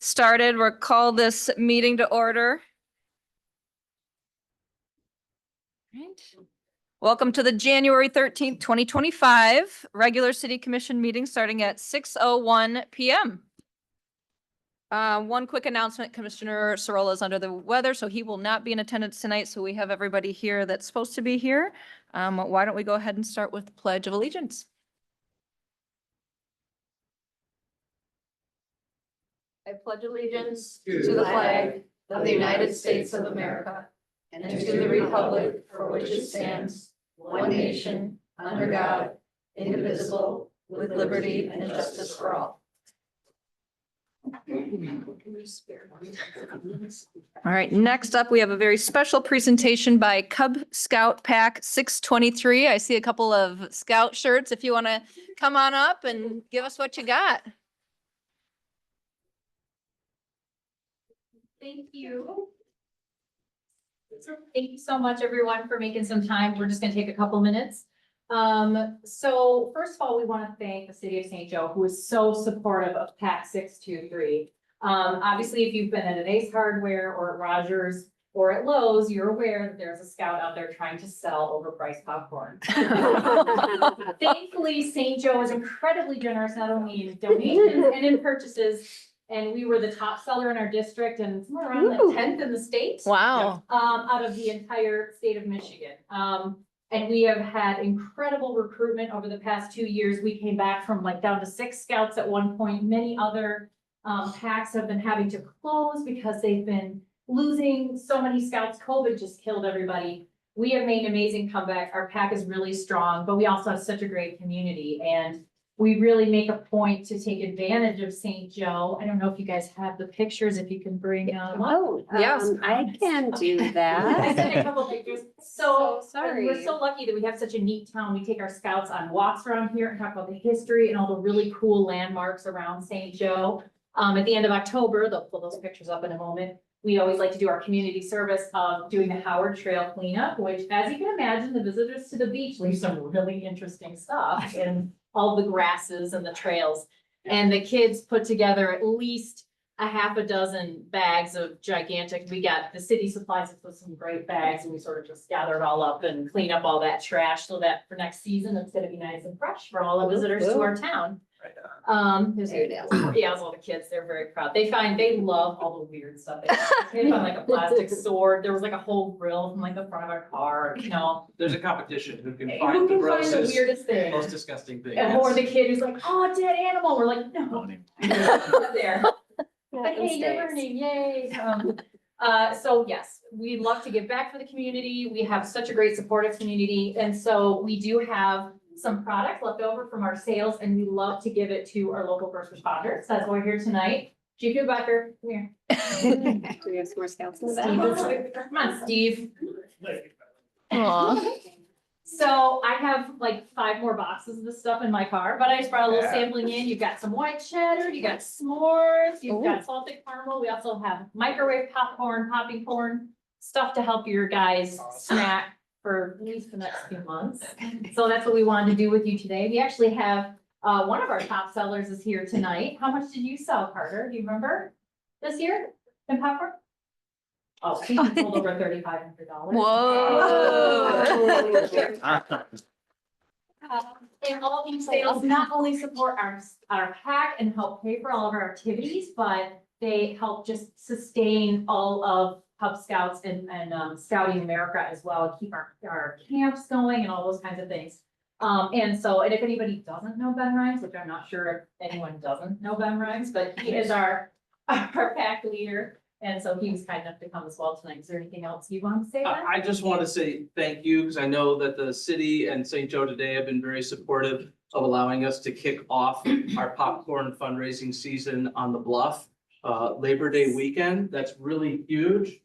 started. We'll call this meeting to order. Right. Welcome to the January 13th, 2025 regular city commission meeting starting at 6:01 PM. One quick announcement, Commissioner Sorolla is under the weather, so he will not be in attendance tonight. So we have everybody here that's supposed to be here. Why don't we go ahead and start with the Pledge of Allegiance? I pledge allegiance to the flag of the United States of America and to the republic for which it stands, one nation, under God, indivisible, with liberty and justice for all. All right, next up, we have a very special presentation by Cub Scout Pack 623. I see a couple of Scout shirts. If you want to come on up and give us what you got. Thank you. Thank you so much, everyone, for making some time. We're just gonna take a couple minutes. So first of all, we want to thank the city of St. Joe, who is so supportive of PAC 623. Obviously, if you've been at an Ace Hardware or at Rogers or at Lowe's, you're aware that there's a scout out there trying to sell overpriced popcorn. Thankfully, St. Joe is incredibly generous, not only in donations and in purchases. And we were the top seller in our district and somewhere around the 10th in the state. Wow. Out of the entire state of Michigan. And we have had incredible recruitment over the past 2 years. We came back from like down to 6 scouts at one point. Many other packs have been having to close because they've been losing so many scouts. COVID just killed everybody. We have made an amazing comeback. Our pack is really strong, but we also have such a great community. And we really make a point to take advantage of St. Joe. I don't know if you guys have the pictures, if you can bring them up. Oh, Yes. I can do I that. sent a couple pictures. So sorry. we're so lucky that we have such a neat town. We take our scouts on walks around here and talk about the history and all the really cool landmarks around St. Joe. At the end of October, they'll pull those pictures up in a moment. We always like to do our community service of doing the Howard Trail cleanup, which, as you can imagine, the visitors to the beach leave some really interesting stuff in all the grasses and the trails. And the kids put together at least a half a dozen bags of gigantic, we got the city supplies us with some great bags and we sort of just gather it all up and clean up all that trash so that for next season, it's gonna be nice and fresh for all the visitors to our town. There's There it is. yeah, all the kids, they're very proud. They love all the weird stuff. They found like a plastic sword. There was like a whole grill from like the front of our car, you know. There's a competition who can Who find the can find the grossest, weirdest thing? most disgusting thing. Or the kid who's like, oh, dead animal. We're like, no. There. But hey, you're learning, yay. So yes, we love to give back for the community. We have such a great supportive community. And so we do have some product left over from our sales and we love to give it to our local first responders. That's why we're here tonight. Chief Newbecker, come here. Do we have some more scouts in the back? Come on, Steve. Aw. So I have like 5 more boxes of this stuff in my car, but I just brought a little sampling in. You've got some white cheddar, you got s'mores, you've got salted caramel. We also have microwave popcorn, popping corn, stuff to help your guys snack for at least the next few months. So that's what we wanted to do with you today. We actually have, one of our top sellers is here tonight. How much did you sell, Carter? Do you remember this year in popcorn? Oh, he sold over $3,500. Whoa. And all these sales not only support our pack and help pay for all of our activities, but they help just sustain all of Cub Scouts and Scouting America as well, keep our camps going and all those kinds of things. And if anybody doesn't know Ben Rhymes, which I'm not sure if anyone doesn't know Ben Rhymes, but he is our pack leader. And so he was kind enough to come as well tonight. Is there anything else you want to say, Ben? I just want to say thank you, because I know that the city and St. Joe today have been very supportive of allowing us to kick off our popcorn fundraising season on the Bluff. Labor Day weekend, that's really huge.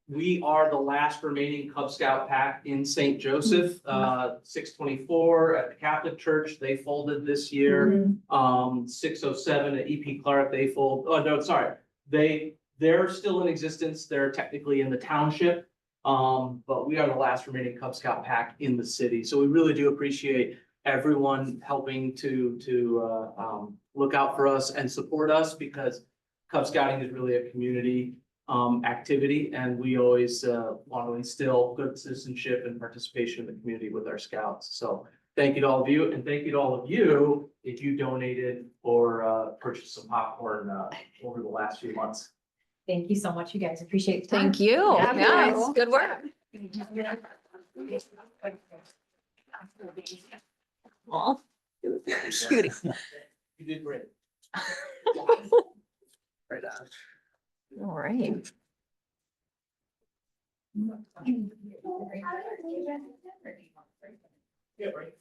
We are the last remaining Cub Scout pack in St. Joseph, 624 at the Catholic Church, they folded this year. 607 at EP Clark, they fold, oh no, sorry. They're still in existence. They're technically in the township. But we are the last remaining Cub Scout pack in the city. So we really do appreciate everyone helping to look out for us and support us, because Cub Scouting is really a community activity, and we always want to instill good citizenship and participation in the community with our scouts. So thank you to all of you, and thank you to all of you if you donated or purchased some popcorn over the last few months. Thank you so much, you guys. Appreciate the time. Thank you. Yeah, Yes, cool. good work. Aw. Cutie. You did great. Right on. All right.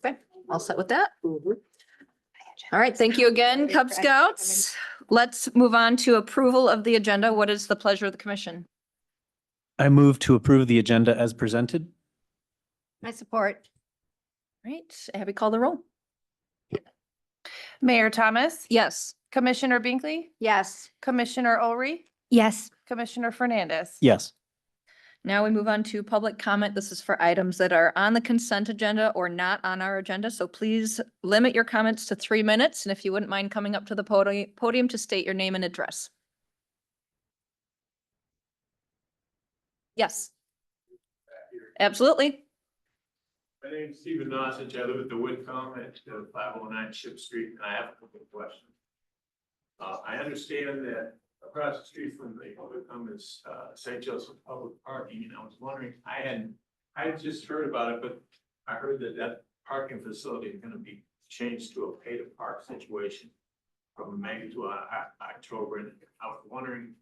Okay, all set with that? All right, thank you again, Cub Scouts. Let's move on to approval of the agenda. What is the pleasure of the commission? I move to approve the agenda as presented. I support. Right, Abby, call the roll. Mayor Thomas, Yes. Commissioner Binkley, Yes. Commissioner Ulrich, Yes. Commissioner Fernandez. Yes. Now we move on to public comment. This is for items that are on the consent agenda or not on our agenda. So please limit your comments to 3 minutes. And if you wouldn't mind coming up to the podium to state your name and address. Yes. Absolutely. My name is Stephen Nosich. I live at the Woodcomb at 509 Ship Street, and I have a couple of questions. I understand that across the street from the Woodcomb is St. Joseph Public Parking, and I was wondering, I had just heard about it, but I heard that that parking facility is gonna be changed to a pay-to-park situation from May to October, and I was wondering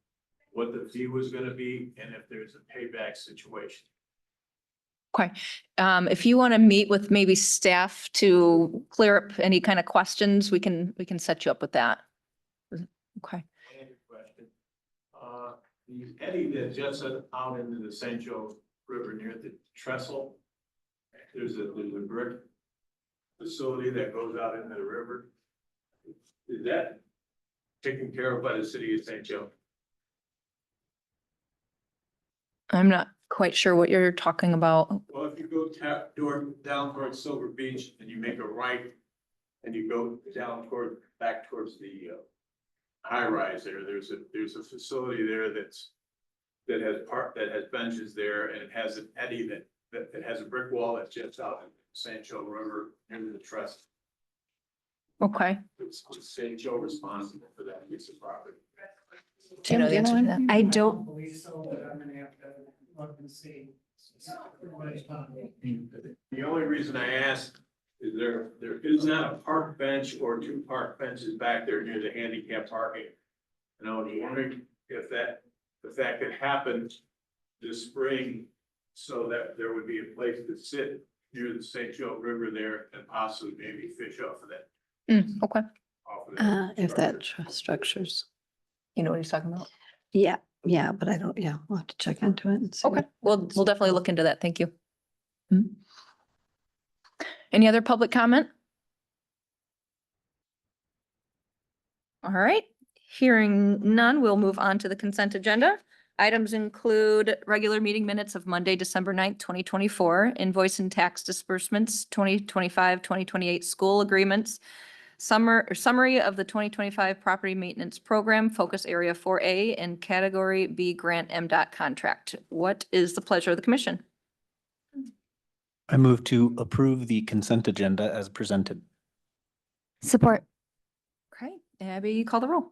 what the fee was gonna be and if there's a payback situation. Okay. If you want to meet with maybe staff to clear up any kind of questions, we can set you up with that. Okay. I have a question. The eddy that juts out into the St. Joe River near the trestle, there's a brick facility that goes out into the river. Is that taken care of by the city of St. Joe? I'm not quite sure what you're talking about. Well, if you go down towards Silver Beach and you make a right and you go down back towards the high rise there, there's a facility there that has benches there, and it has an eddy that has a brick wall that jets out in St. Joe River into the trust. Okay. It's St. Joe responsible for that piece of property. Do you know the answer to that? I don't, believe so, but I'm gonna have to look and see. The only reason I asked is there is not a park bench or two park benches back there near the handicap parking. And I was wondering if that could happen this spring, so that there would be a place to sit near the St. Joe River there and possibly maybe fish off of that. Okay. If that structure. structures, You know what he's talking about? yeah, but I don't, we'll have to check into it and see. Okay, we'll definitely look into that. Thank you. Any other public comment? All right, hearing none, we'll move on to the consent agenda. Items include regular meeting minutes of Monday, December 9th, 2024, invoice and tax disbursements, 2025-2028 school agreements, summary of the 2025 property maintenance program, focus area 4A, and category B grant MDOT contract. What is the pleasure of the commission? I move to approve the consent agenda as presented. support. Okay, Abby, call the roll.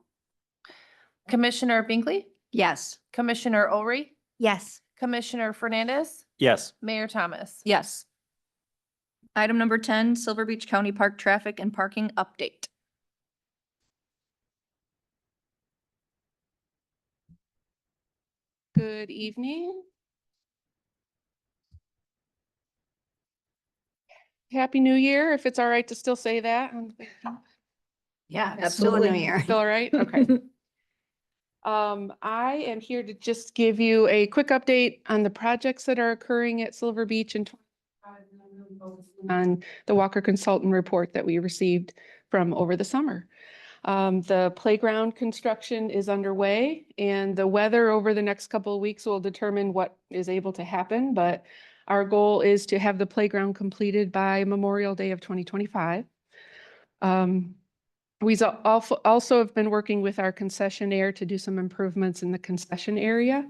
Commissioner Binkley, Yes. Commissioner Ulrich, Yes. Commissioner Fernandez, Yes. Mayor Thomas. Yes. Item number 10, Silver Beach County Park Traffic and Parking Update. Good evening. Happy New Year, if it's all right to still say that. Yeah, it's still a new year. Still all right? Okay. I am here to just give you a quick update on the projects that are occurring at Silver Beach and on the Walker Consultant report that we received from over the summer. The playground construction is underway, and the weather over the next couple of weeks will determine what is able to happen, but our goal is to have the playground completed by Memorial Day of 2025. also have been working with our concessionaire to do some improvements in the concession area.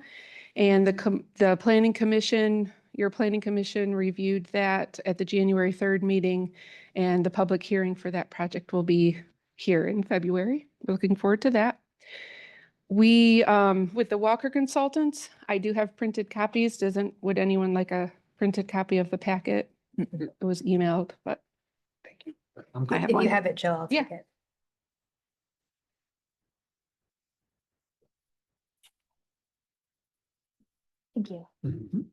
And the planning commission, your planning commission reviewed that at the January 3rd meeting, and the public hearing for that project will be here in February. We're looking forward to that. We, with the Walker Consultants, I do have printed copies. Would anyone like a printed copy of the packet? It was emailed, but thank you. I have If one. you have it, Joe, I'll Yeah. take it. Thank you.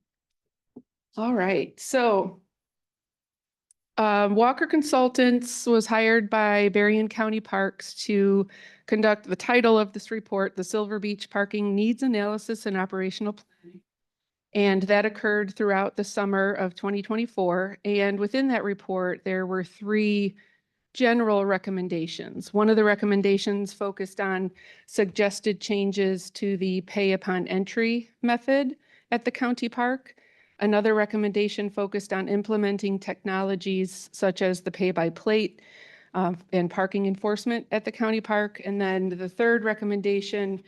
All right, so Walker Consultants was hired by Berrien County Parks to conduct the title of this report, the Silver Beach Parking Needs Analysis and Operational Planning. And that occurred throughout the summer of 2024. And within that report, there were 3 general recommendations. One of the recommendations focused on suggested changes to the pay upon entry method at the county park. Another recommendation focused on implementing technologies such as the pay-by-plate and parking enforcement at the county park. And then the third recommendation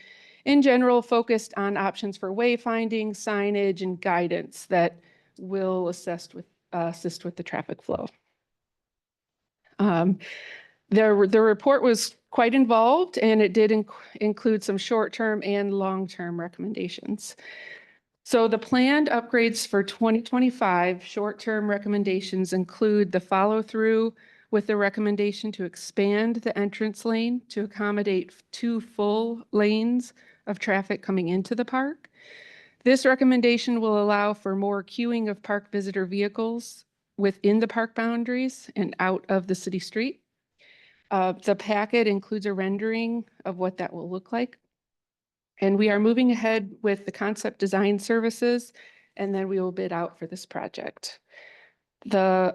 in general focused on options for wayfinding, signage, and guidance that will assist with the traffic flow. The report was quite involved, and it did include some short-term and long-term recommendations. So the planned upgrades for 2025 short-term recommendations include the follow-through with the recommendation to expand the entrance lane to accommodate 2 full lanes of traffic coming into the park. This recommendation will allow for more queuing of park visitor vehicles within the park boundaries and out of the city street. The packet includes a rendering of what that will look like. And we are moving ahead with the concept design services, and then we will bid out for this project. The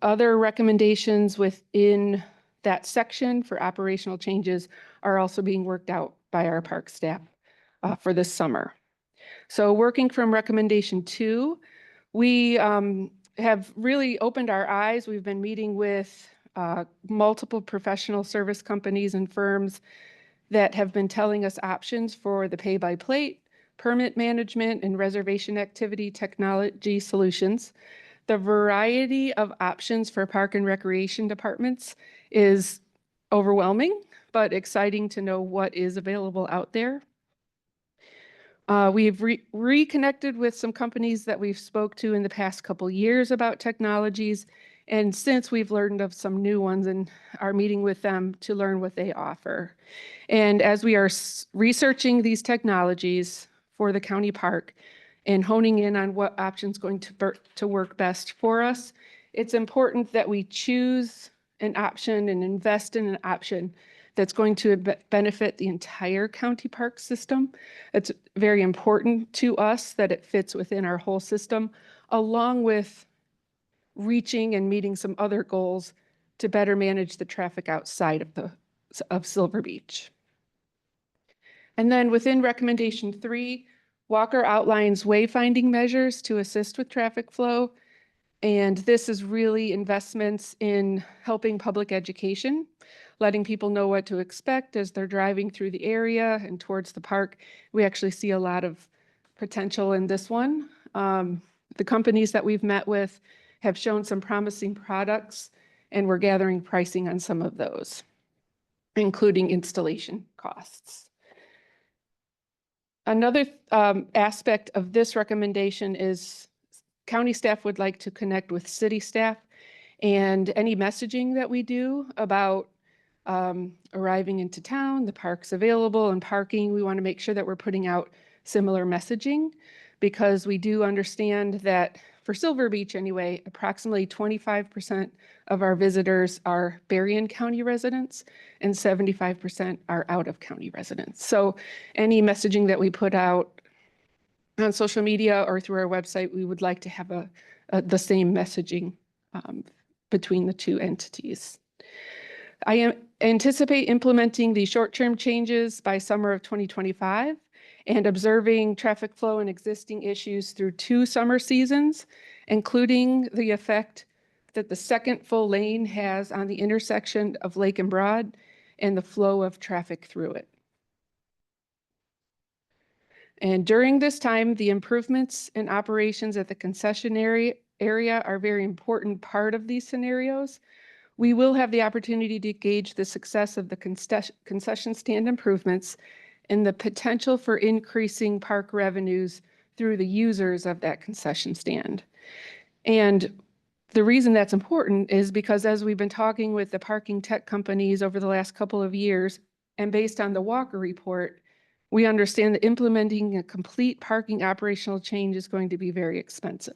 other recommendations within that section for operational changes are also being worked out by our park staff for this summer. So working from recommendation 2, we have really opened our eyes. We've been meeting with multiple professional service companies and firms that have been telling us options for the pay-by-plate, permit management, and reservation activity technology solutions. The variety of options for park and recreation departments is overwhelming, but exciting to know what is available out there. We've reconnected with some companies that we've spoke to in the past couple years about technologies, and since we've learned of some new ones and are meeting with them to learn what they offer. And as we are researching these technologies for the county park and honing in on what option's going to work best for us, it's important that we choose an option and invest in an option that's going to benefit the entire county park system. It's very important to us that it fits within our whole system, along with reaching and meeting some other goals to better manage the traffic outside of Silver Beach. And then within recommendation 3, Walker outlines wayfinding measures to assist with traffic flow. And this is really investments in helping public education, letting people know what to expect as they're driving through the area and towards the park. We actually see a lot of potential in this one. The companies that we've met with have shown some promising products, and we're gathering pricing on some of those, including installation costs. Another aspect of this recommendation is county staff would like to connect with city staff, and any messaging that we do about arriving into town, the park's available, and parking, we want to make sure that we're putting out similar messaging, because we do understand that for Silver Beach anyway, approximately 25% of our visitors are Berrien County residents and 75% are out of county residents. So any messaging that we put out on social media or through our website, we would like to have the same messaging between the 2 entities. I anticipate implementing the short-term changes by summer of 2025 and observing traffic flow and existing issues through 2 summer seasons, including the effect that the second full lane has on the intersection of Lake and Broad and the flow of traffic through it. And during this time, the improvements in operations at the concessionary area are a very important part of these scenarios. We will have the opportunity to gauge the success of the concession stand improvements and the potential for increasing park revenues through the users of that concession stand. And the reason that's important is because as we've been talking with the parking tech companies over the last couple of years, and based on the Walker report, we understand that implementing a complete parking operational change is going to be very expensive.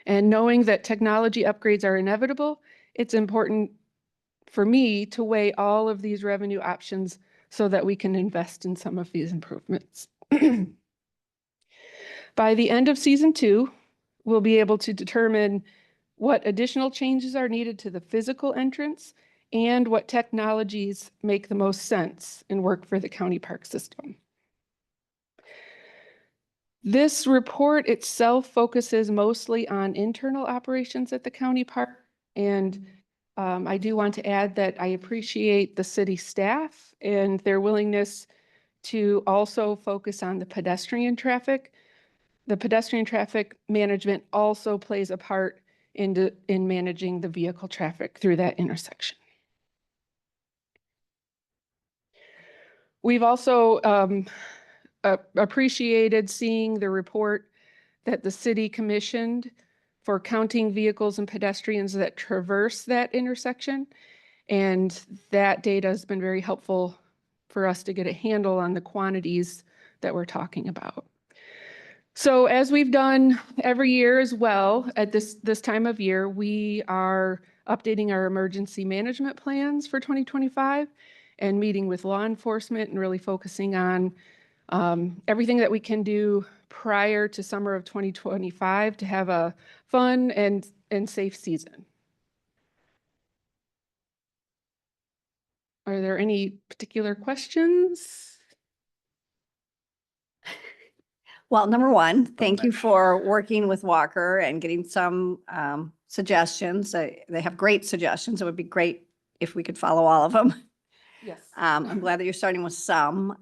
And knowing that technology upgrades are inevitable, it's important for me to weigh all of these revenue options so that we can invest in some of these improvements. By the end of season 2, we'll be able to determine what additional changes are needed to the physical entrance and what technologies make the most sense and work for the county park system. This report itself focuses mostly on internal operations at the county park. And I do want to add that I appreciate the city staff and their willingness to also focus on the pedestrian traffic. The pedestrian traffic management also plays a part in managing the vehicle traffic through that intersection. We've also appreciated seeing the report that the city commissioned for counting vehicles and pedestrians that traverse that intersection. And that data has been very helpful for us to get a handle on the quantities that we're talking about. So as we've done every year as well, at this time of year, we are updating our emergency management plans for 2025 and meeting with law enforcement and really focusing on everything that we can do prior to summer of 2025 to have a fun and safe season. Are there any particular questions? Well, number one, thank you for working with Walker and getting some suggestions. They have great suggestions. It would be great if we could follow all of them. Yes. I'm glad that you're starting with some.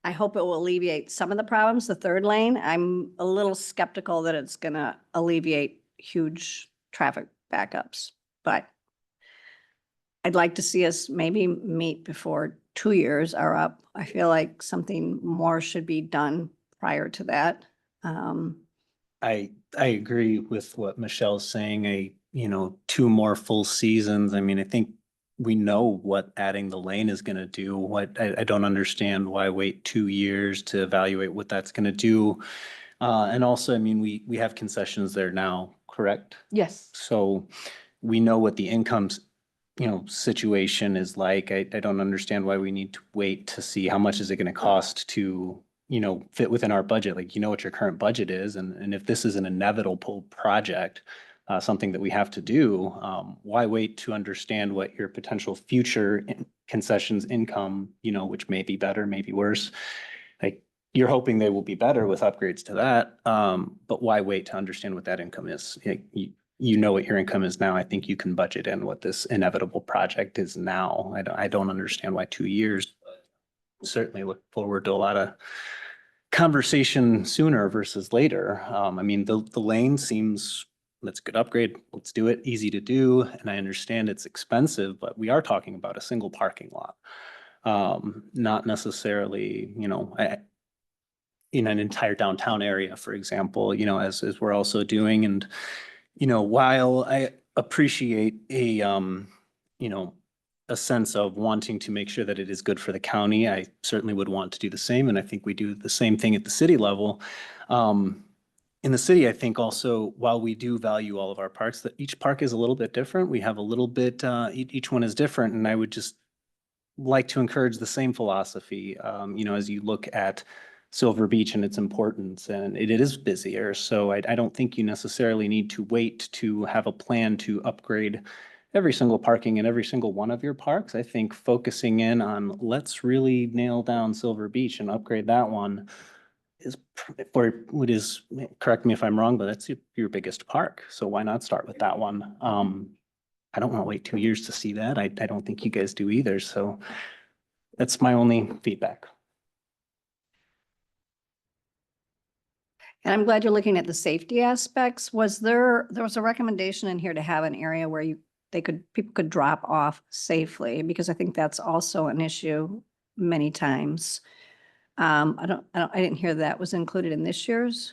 I hope it will alleviate some of the problems. The third lane, I'm a little skeptical that it's gonna alleviate huge traffic backups, but I'd like to see us maybe meet before 2 years are up. I feel like something more should be done prior to that. I agree with what Michelle's saying. 2 more full seasons. I mean, I think we know what adding the lane is going to do. I don't understand why wait 2 years to evaluate what that's going to do. And also, I mean, we have concessions there now, correct? Yes. So we know what the incomes, situation is like. I don't understand why we need to wait to see how much is it going to cost to, fit within our budget. Like, what your current budget is. And if this is an inevitable project, something that we have to do, why wait to understand what your potential future concessions income, which may be better, maybe worse. Like, you're hoping they will be better with upgrades to that. But why wait to understand what that income is? You know what your income is now. I think you can budget in what this inevitable project is now. I don't understand why 2 years. Certainly look forward to a lot of conversation sooner versus later. I mean, the lane seems, that's a good upgrade. Let's do it. Easy to do. And I understand it's expensive, but we are talking about a single parking lot. Not necessarily, in an entire downtown area, for example, as we're also doing. And, while I appreciate a sense of wanting to make sure that it is good for the county, I certainly would want to do the same. And I think we do the same thing at the city level. In the city, I think also, while we do value all of our parks, that each park is a little bit different. We have a little bit, each one is different. And I would just like to encourage the same philosophy, as you look at Silver Beach and its importance, and it is busier. So I don't think you necessarily need to wait to have a plan to upgrade every single parking in every single one of your parks. I think focusing in on, let's really nail down Silver Beach and upgrade that one is, or what is, correct me if I'm wrong, but that's your biggest park. So why not start with that one? I don't want to wait 2 years to see that. I don't think you guys do either. So that's my only feedback. And I'm glad you're looking at the safety aspects. There was a recommendation in here to have an area where people could drop off safely, because I think that's also an issue many times. I didn't hear that was included in this year's.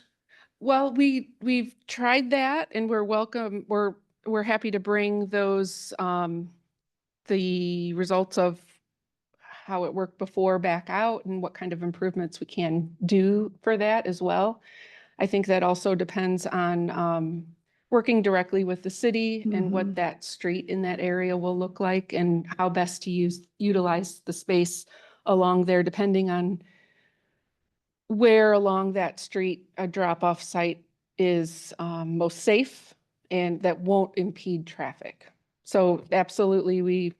Well, we've tried that and we're happy to bring those, the results of how it worked before back out and what kind of improvements we can do for that as well. I think that also depends on, working directly with the city and Mhm. what that street in that area will look like and how best to utilize the space along there, depending on where along that street a drop-off site is most safe and that won't impede traffic. So absolutely, we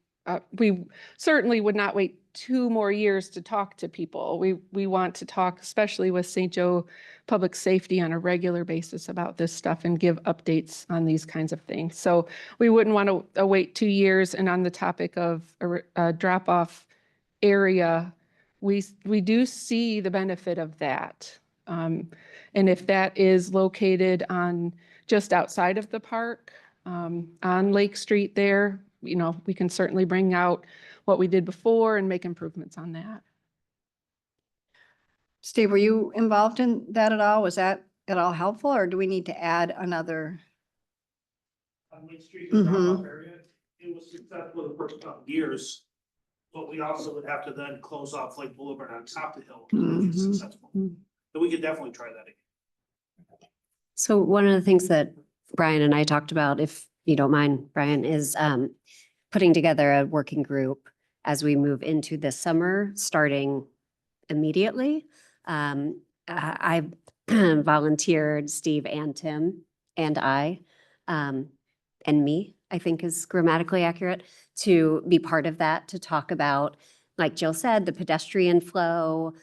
certainly would not wait 2 more years to talk to people. We want to talk, especially with St. Joe Public Safety, on a regular basis about this stuff and give updates on these kinds of things. So we wouldn't want to wait 2 years. And on the topic of a drop-off area, we do see the benefit of that. And if that is located on just outside of the park, on Lake Street there, we can certainly bring out what we did before and make improvements on that. Steve, were you involved in that at all? Was that at all helpful, or do we need to add another? On Lake Street, the drop-off Mhm. area, it was successful the first couple of years. But we also would have to then close off Lake Boulevard on top of the hill to make it Mhm. successful. Mhm. So we could definitely try that again. So one of the things that Brian and I talked about, if you don't mind, Brian, is putting together a working group as we move into the summer, starting immediately. I volunteered Steve and Tim and and me, I think is grammatically accurate, to be part of that, to talk about, like Jill said, the pedestrian flow,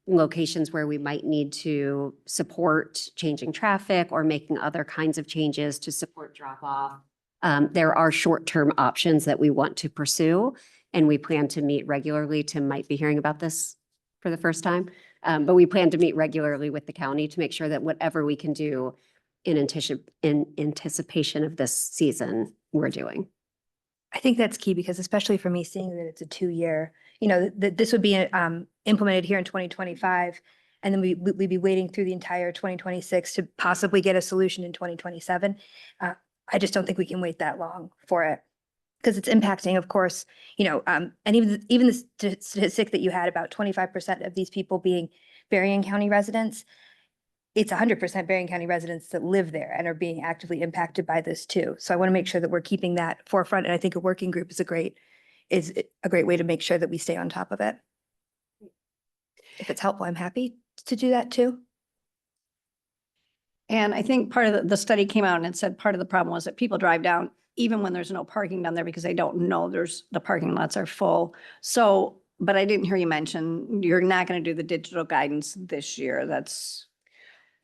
locations where we might need to support changing traffic or making other kinds of changes to support drop off. There are short-term options that we want to pursue, and we plan to meet regularly. Tim might be hearing about this for the first time, but we plan to meet regularly with the county to make sure that whatever we can do in anticipation of this season, we're doing. I think that's key, because especially for me, seeing that it's a 2-year, that this would be implemented here in 2025. And then we'd be waiting through the entire 2026 to possibly get a solution in 2027. I just don't think we can wait that long for it, because it's impacting, of course, and even the statistic that you had about 25% of these people being Berrien County residents. It's 100% Berrien County residents that live there and are being actively impacted by this too. So I want to make sure that we're keeping that forefront. And I think a working group is a great way to make sure that we stay on top of it. If it's helpful, I'm happy to do that too. And I think part of the study came out and it said part of the problem was that people drive down even when there's no parking down there, because they don't know the parking lots are full. So, but I didn't hear you mention, you're not going to do the digital guidance this year.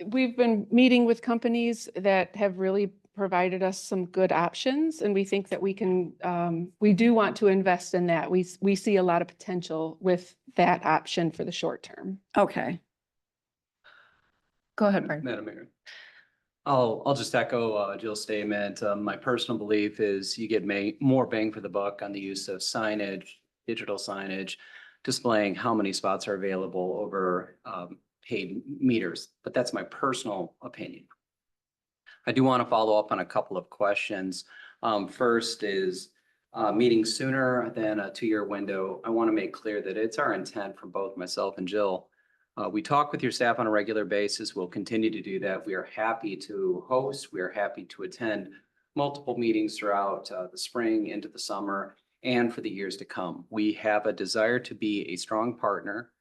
We've been meeting with companies that have really provided us some good options, and we think that we do want to invest in that. We see a lot of potential with that option for the short term. Okay. Go ahead, Brian. Madam Mayor. I'll just echo Jill's statement. My personal belief is you get more bang for the buck on the use of signage, digital signage, displaying how many spots are available over paid meters, but that's my personal opinion. I do want to follow up on a couple of questions. First is meeting sooner than a 2-year window. I want to make clear that it's our intent for both myself and Jill. We talk with your staff on a regular basis. We'll continue to do that. We are happy to host. We are happy to attend multiple meetings throughout the spring into the summer and for the years to come. We have a desire to be a strong partner.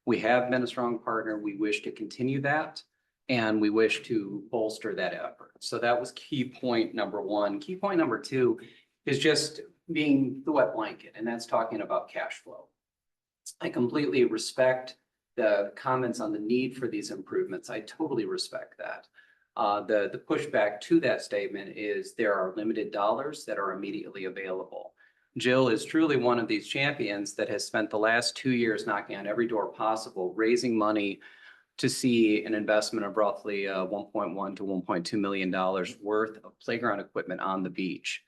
We have been a strong partner. We wish to continue that, and we wish to bolster that effort. So that was key point number 1. Key point number 2 is just being the wet blanket, and that's talking about cash flow. I completely respect the comments on the need for these improvements. I totally respect that. The pushback to that statement is there are limited dollars that are immediately available. Jill is truly one of these champions that has spent the last 2 years knocking on every door possible, raising money to see an investment of roughly $1.1 to $1.2 million worth of playground equipment on the beach,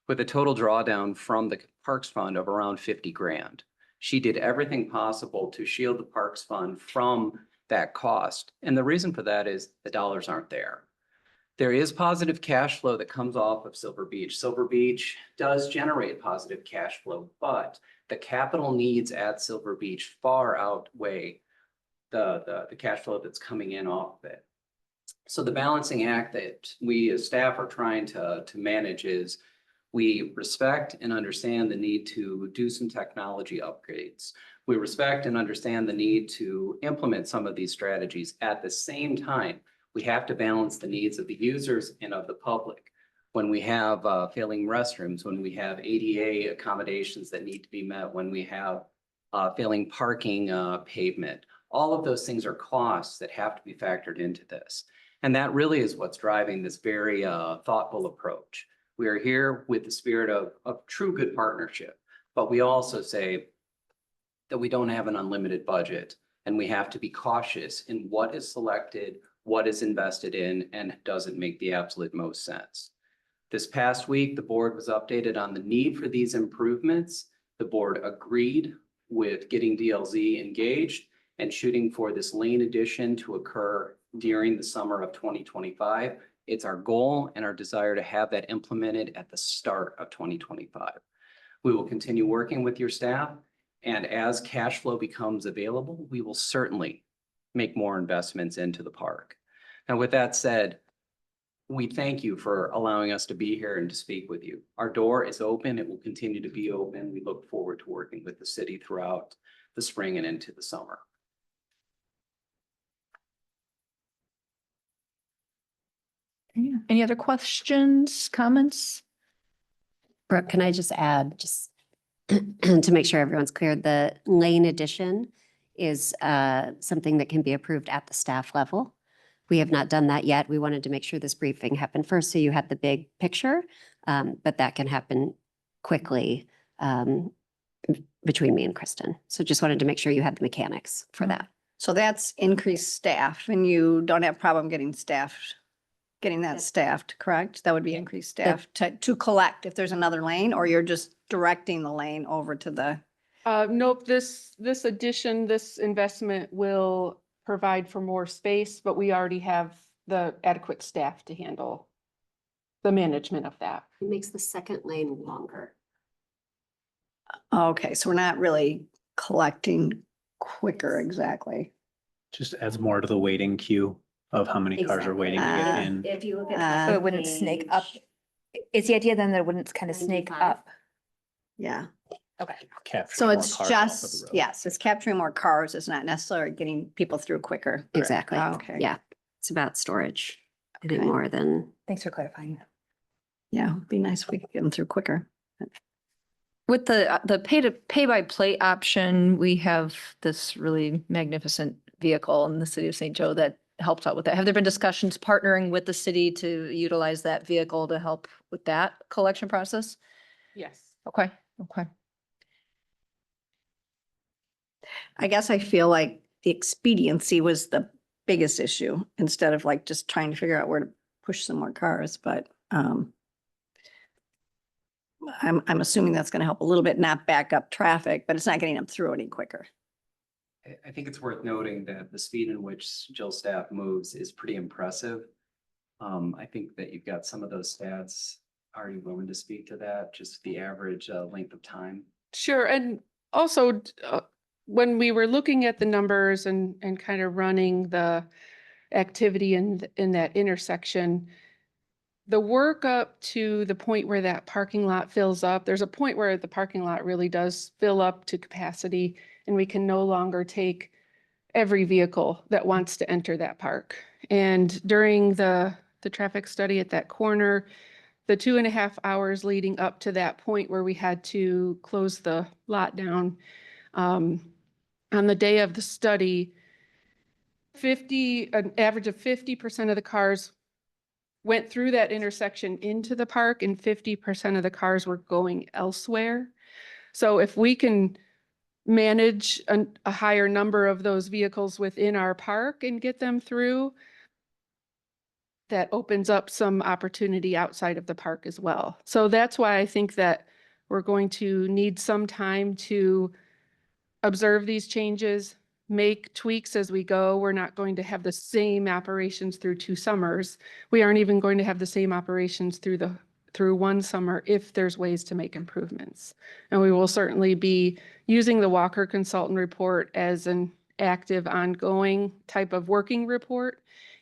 with a total drawdown from the Parks Fund of around 50 grand. She did everything possible to shield the Parks Fund from that cost. And the reason for that is the dollars aren't there. There is positive cash flow that comes off of Silver Beach. Silver Beach does generate positive cash flow, but the capital needs at Silver Beach far outweigh the cash flow that's coming in off of it. So the balancing act that we as staff are trying to manage is we respect and understand the need to do some technology upgrades. We respect and understand the need to implement some of these strategies. At the same time, we have to balance the needs of the users and of the public. When we have failing restrooms, when we have ADA accommodations that need to be met, when we have failing parking pavement, all of those things are costs that have to be factored into this. And that really is what's driving this very thoughtful approach. We are here with the spirit of true good partnership, but we also say that we don't have an unlimited budget and we have to be cautious in what is selected, what is invested in, and doesn't make the absolute most sense. This past week, the board was updated on the need for these improvements. The board agreed with getting DLZ engaged and shooting for this lane addition to occur during the summer of 2025. It's our goal and our desire to have that implemented at the start of 2025. We will continue working with your staff, and as cash flow becomes available, we will certainly make more investments into the park. Now, with that said, we thank you for allowing us to be here and to speak with you. Our door is open. It will continue to be open. We look forward to working with the city throughout the spring and into the summer. Any other questions, comments? Brooke, can I just add, just to make sure everyone's clear, the lane addition is something that can be approved at the staff level. We have not done that yet. We wanted to make sure this briefing happened first, so you had the big picture, but that can happen quickly between me and Kristen. So just wanted to make sure you had the mechanics for that. So that's increased staff and you don't have problem getting that staffed, correct? That would be increased staff to collect if there's another lane, or you're just directing the lane over to the. Nope, this addition, this investment will provide for more space, but we already have the adequate staff to handle the management of that. It makes the second lane longer. Okay, so we're not really collecting quicker exactly. Just adds more to the waiting queue of how many cars are waiting to get in. If you look So it wouldn't snake up. Is the idea then that it wouldn't kind of snake 95? up? Yeah, Okay. Capture so more it's cars off of the just, road. yes, it's capturing more cars. It's not necessarily getting people through quicker. Exactly. Okay. Yeah, it's about storage. I think Okay. more than. Thanks for clarifying. Yeah, it'd be nice if we could get them through quicker. With the pay by plate option, we have this really magnificent vehicle in the city of St. Joe that helps out with that. Have there been discussions partnering with the city to utilize that vehicle to help with that collection process? Yes. Okay, okay. I guess I feel like the expediency was the biggest issue instead of like just trying to figure out where to push some more cars, but I'm assuming that's gonna help a little bit, not back up traffic, but it's not getting them through any quicker. I think it's worth noting that the speed in which Jill's staff moves is pretty impressive. I think that you've got some of those stats. Are you willing to speak to that? Just the average length of time? Sure, and also when we were looking at the numbers and kind of running the activity in that intersection, the work up to the point where that parking lot fills up, there's a point where the parking lot really does fill up to capacity and we can no longer take every vehicle that wants to enter that park. And during the traffic study at that corner, the 2.5 hours leading up to that point where we had to close the lot down, on the day of the study, an average of 50% of the cars went through that intersection into the park and 50% of the cars were going elsewhere. So if we can manage a higher number of those vehicles within our park and get them through, that opens up some opportunity outside of the park as well. So that's why I think that we're going to need some time to observe these changes, make tweaks as we go. We're not going to have the same operations through 2 summers. We aren't even going to have the same operations through 1 summer if there's ways to make improvements. And we will certainly be using the Walker Consultant Report as an active, ongoing type of working report.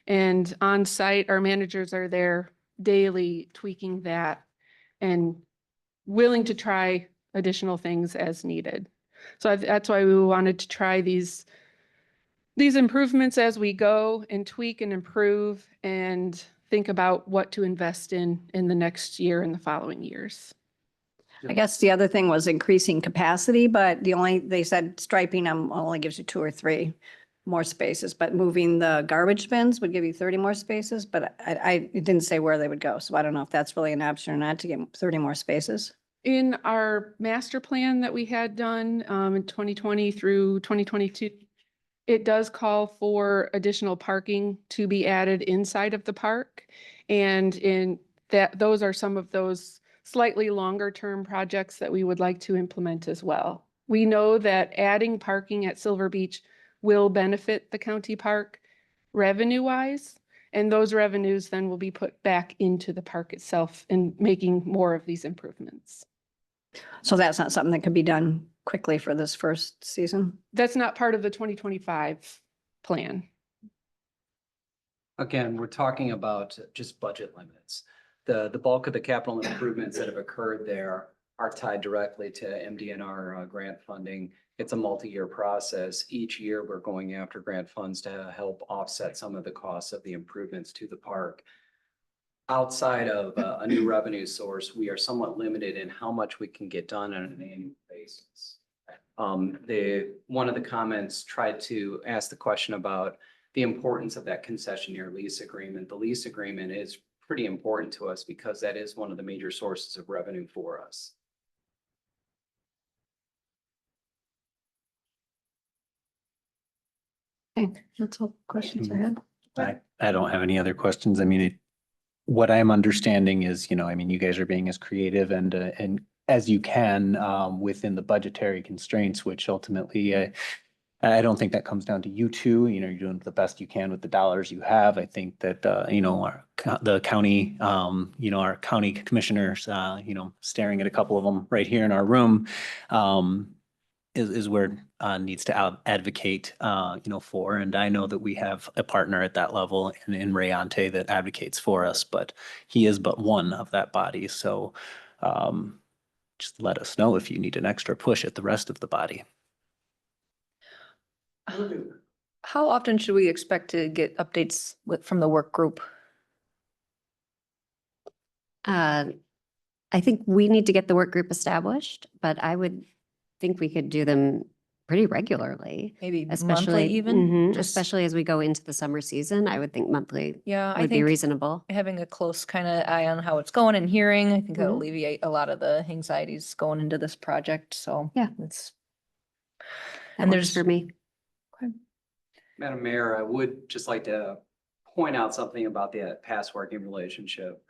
And on site, our managers are there daily tweaking that and willing to try additional things as needed. So that's why we wanted to try these improvements as we go and tweak and improve and think about what to invest in the next year and the following years. I guess the other thing was increasing capacity, but they said striping them only gives you 2 or 3 more spaces, but moving the garbage bins would give you 30 more spaces, but it didn't say where they would go. So I don't know if that's really an option or not to get 30 more spaces. In our master plan that we had done in 2020 through 2022, it does call for additional parking to be added inside of the park. And in that, those are some of those slightly longer term projects that we would like to implement as well. We know that adding parking at Silver Beach will benefit the county park revenue wise, and those revenues then will be put back into the park itself and making more of these improvements. So that's not something that could be done quickly for this first season? That's not part of the 2025 plan. Again, we're talking about just budget limits. The bulk of the capital improvements that have occurred there are tied directly to MDNR grant funding. It's a multi-year process. Each year, we're going after grant funds to help offset some of the costs of the improvements to the park. Outside of a new revenue source, we are somewhat limited in how much we can get done on an annual basis. One of the comments tried to ask the question about the importance of that concessionaire lease agreement. The lease agreement is pretty important to us because that is one of the major sources of revenue for us. Okay, that's all questions I had. I don't have any other questions. I mean, what I'm understanding is, I mean, you guys are being as creative and as you can within the budgetary constraints, which ultimately I don't think that comes down to you two. You're doing the best you can with the dollars you have. I think that the county, our county commissioners, staring at a couple of them right here in our room, is where needs to advocate, for. And I know that we have a partner at that level in Ray Ante that advocates for us, but he is but one of that body. So just let us know if you need an extra push at the rest of the body. How often should we expect to get updates from the work group? I think we need to get the work group established, but I would think we could do them pretty regularly. Maybe monthly Especially even? Just- especially as we go into the summer season, I would think monthly Yeah, I would be think reasonable. having a close kind of eye on how it's going and hearing, I think that'll Mhm. alleviate a lot of the anxieties going into this project. So Yeah. it's, That and works there's, for me. Madam Mayor, I would just like to point out something about the past working relationship.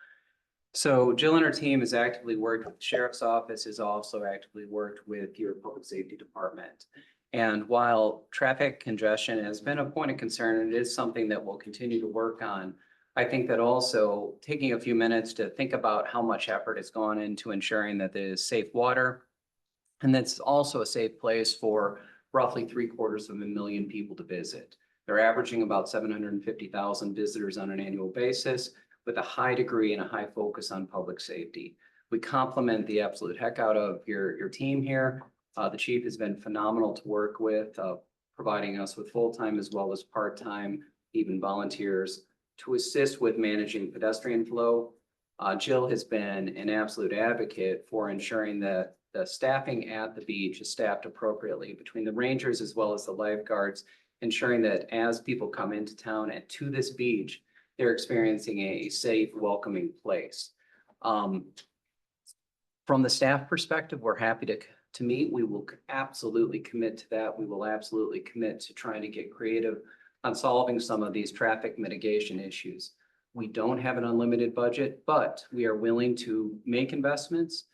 So Jill and her team has actively worked with the Sheriff's Office, has also actively worked with your Public Safety Department. And while traffic congestion has been a point of concern, it is something that we'll continue to work on. I think that also taking a few minutes to think about how much effort has gone into ensuring that there is safe water. And that's also a safe place for roughly 750,000 people to visit. They're averaging about 750,000 visitors on an annual basis with a high degree and a high focus on public safety. We compliment the absolute heck out of your team here. The chief has been phenomenal to work with, providing us with full-time as well as part-time, even volunteers to assist with managing pedestrian flow. Jill has been an absolute advocate for ensuring that the staffing at the beach is staffed appropriately between the rangers as well as the lifeguards, ensuring that as people come into town and to this beach, they're experiencing a safe, welcoming place. From the staff perspective, we're happy to meet. We will absolutely commit to that. We will absolutely commit to trying to get creative on solving some of these traffic mitigation issues. We don't have an unlimited budget, but we are willing to make investments.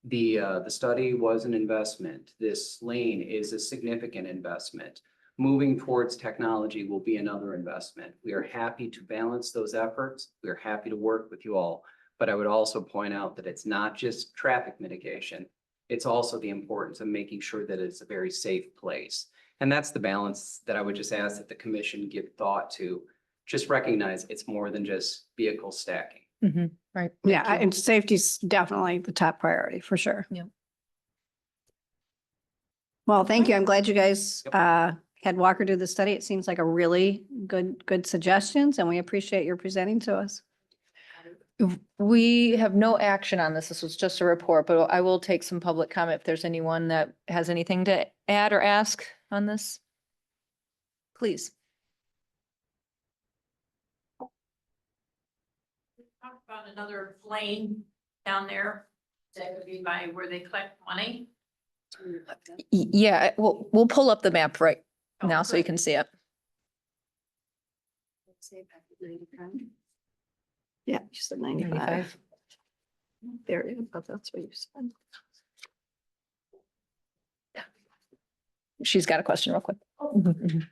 The study was an investment. This lane is a significant investment. Moving towards technology will be another investment. We are happy to balance those efforts. We are happy to work with you all. But I would also point out that it's not just traffic mitigation. It's also the importance of making sure that it's a very safe place. And that's the balance that I would just ask that the commission give thought to. Just recognize it's more than just vehicle stacking. Right. Yeah, and safety's definitely the top priority for sure. Yeah. Well, thank you. I'm glad you guys had Walker do the study. It seems like a really good suggestions, and we appreciate your presenting to us. We have no action on this. This was just a report, but I will take some public comment if there's anyone that has anything to add or ask on this. Please. Talk about another lane down there that would be by where they collect money. Yeah, we'll pull up the map right Oh, now so you good. can see it. Yeah, you said 95. There it is, but that's what you said. She's got a question real quick. Mhm.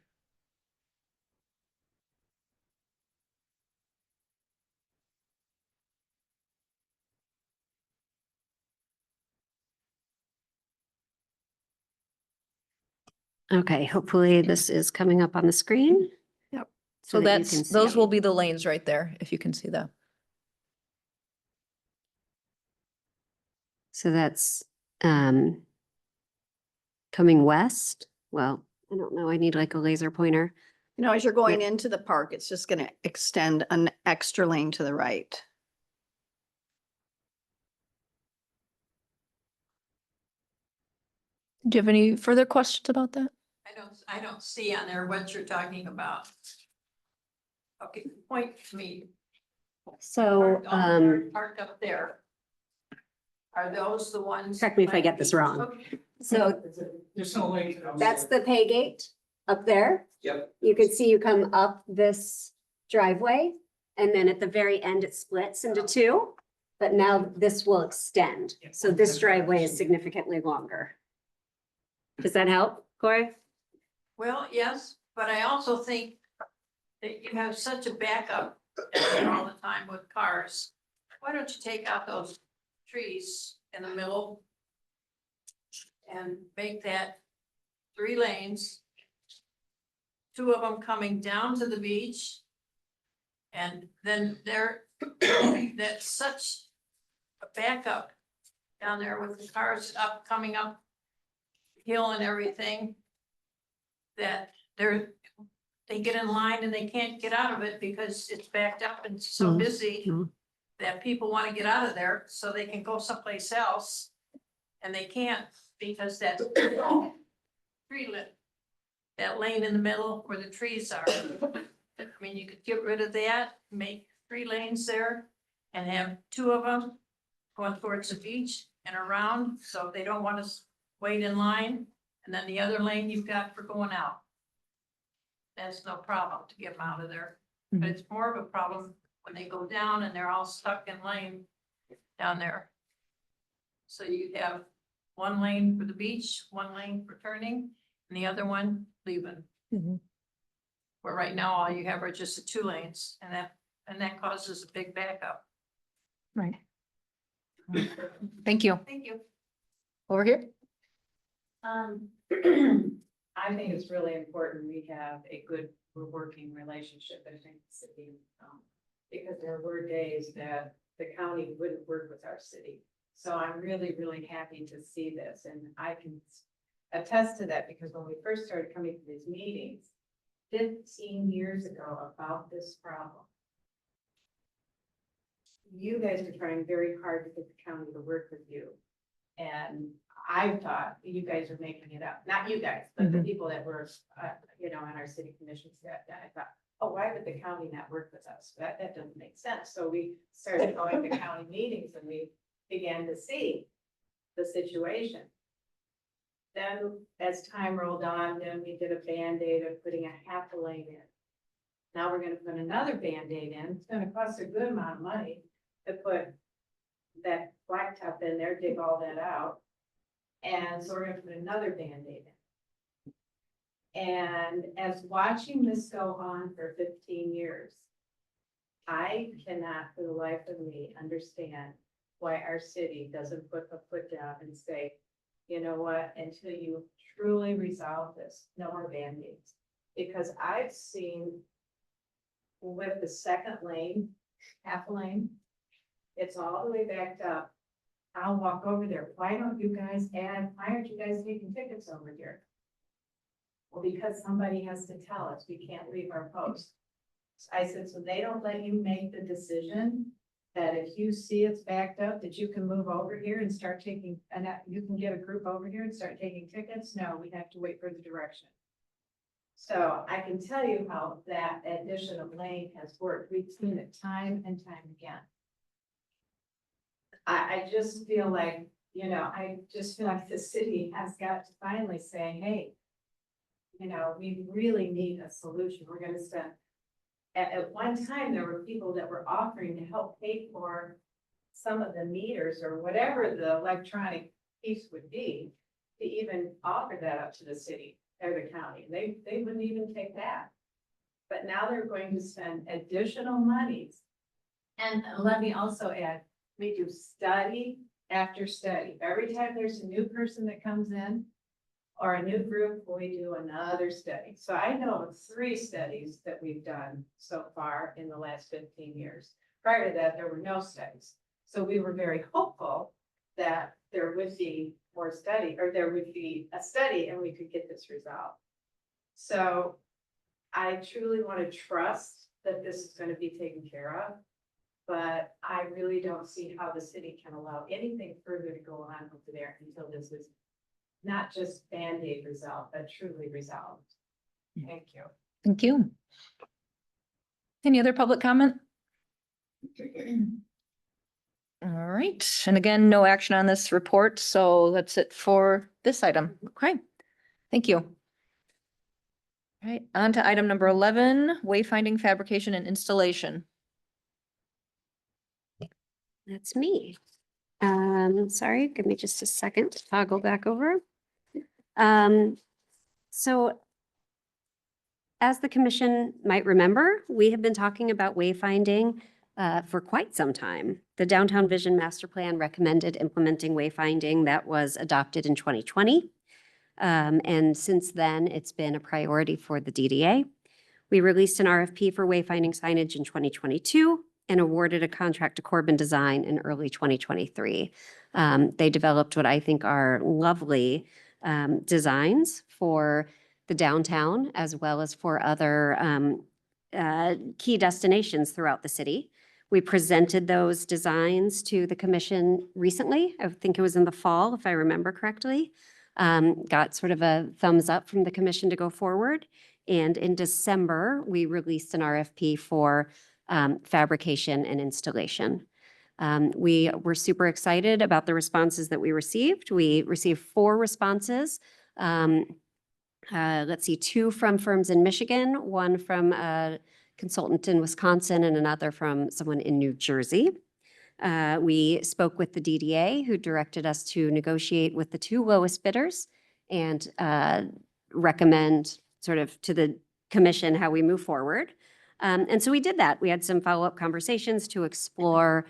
Okay, hopefully this is coming up on the screen. Yep. So that you can that's, those see. will be the lanes right there, if you can see that. So that's coming west. Well, I don't know. I need like a laser pointer. You know, as you're going into the park, it's just going to extend an extra lane to the right. Do you have any further questions about that? I don't see on there what you're talking about. Okay, point to me. So Parked up there. Are those the ones? Correct me if I get this wrong. Okay. so There's no lane. that's the pay gate up there. Yep. You can see you come up this driveway and then at the very end it splits into two. But now this will extend. So this driveway is significantly longer. Does that help, Corey? Well, yes, but I also think that you have such a backup all the time with cars. Why don't you take out those trees in the middle and make that 3 lanes, 2 of them coming down to the beach. And then that's such a backup down there with the cars coming up hill and everything, that they get in line and they can't get out of it because it's backed up and so busy that people want to get out of there so they can go someplace else. And they can't because that that lane in the middle where the trees are. I mean, you could get rid of that, make 3 lanes there and have 2 of them going towards the beach and around, so they don't want to wait in line. And then the other lane you've got for going out. That's no problem to get them out of there. But it's more of a problem when they go down and they're all stuck in lane down there. So you have 1 lane for the beach, 1 lane for turning, and the other one leaving. Where right now, all you have are just the 2 lanes, and that causes a big backup. Right. Thank you. Thank you. Over here. I think it's really important we have a good working relationship between the city and town. Because there were days that the county wouldn't work with our city. So I'm really, really happy to see this, and I can attest to that because when we first started coming to these meetings 15 years ago about this problem, you guys were trying very hard to get the county to work with you. And I thought you guys were making it up, not you guys, but the people that were, on our city commission staff. I thought, oh, why would the county not work with us? That doesn't make sense. So we started going to county meetings and we began to see the situation. Then as time rolled on, then we did a Band-Aid of putting a half a lane in. Now we're gonna put another Band-Aid in. It's gonna cost a good amount of money to put that blacktop in there, dig all that out. And so we're gonna put another Band-Aid in. And as watching this go on for 15 years, I cannot for the life of me understand why our city doesn't put a foot down and say, you know what, until you truly resolve this, no more Band-Aids. Because I've seen with the second lane, half a lane, it's all the way backed up. I'll walk over there. Why don't you guys why aren't you guys taking tickets over here? Well, because somebody has to tell us we can't leave our post. I said, so they don't let you make the decision that if you see it's backed up, that you can move over here and start taking, and you can get a group over here and start taking tickets? No, we have to wait for the direction. So I can tell you how that addition of lane has worked. We've seen it time and time again. I just feel like, you know, I just feel like the city has got to finally say, hey, you know, we really need a solution. We're gonna spend. At one time, there were people that were offering to help pay for some of the meters or whatever the electronic piece would be, to even offer that up to the city or the county. They wouldn't even take that. But now they're going to spend additional monies. And let me also add, we do study after study. Every time there's a new person that comes in or a new group, we do another study. So I know of 3 studies that we've done so far in the last 15 years. Prior to that, there were no studies. So we were very hopeful that there would be more study, or there would be a study and we could get this resolved. So I truly want to trust that this is going to be taken care of. But I really don't see how the city can allow anything further to go on over there until this is not just Band-Aid resolved, but truly resolved. Thank you. Thank you. Any other public comment? All right, and again, no action on this report, so that's it for this item. Okay, thank you. All right, on to item number 11, wayfinding, fabrication, and installation. That's me. Sorry, give me just a second to toggle back over. So as the commission might remember, we have been talking about wayfinding for quite some time. The Downtown Vision Master Plan recommended implementing wayfinding that was adopted in 2020. And since then, it's been a priority for the DDA. We released an RFP for wayfinding signage in 2022 and awarded a contract to Corbin Design in early 2023. They developed what I think are lovely designs for the downtown as well as for other key destinations throughout the city. We presented those designs to the commission recently. I think it was in the fall, if I remember correctly. Got sort of a thumbs up from the commission to go forward. And in December, we released an RFP for fabrication and installation. We were super excited about the responses that we received. We received 4 responses. Let's see, 2 from firms in Michigan, 1 from a consultant in Wisconsin, and another from someone in New Jersey. We spoke with the DDA, who directed us to negotiate with the 2 lowest bidders and recommend sort of to the commission how we move forward. And so we did that. We had some follow-up conversations to explore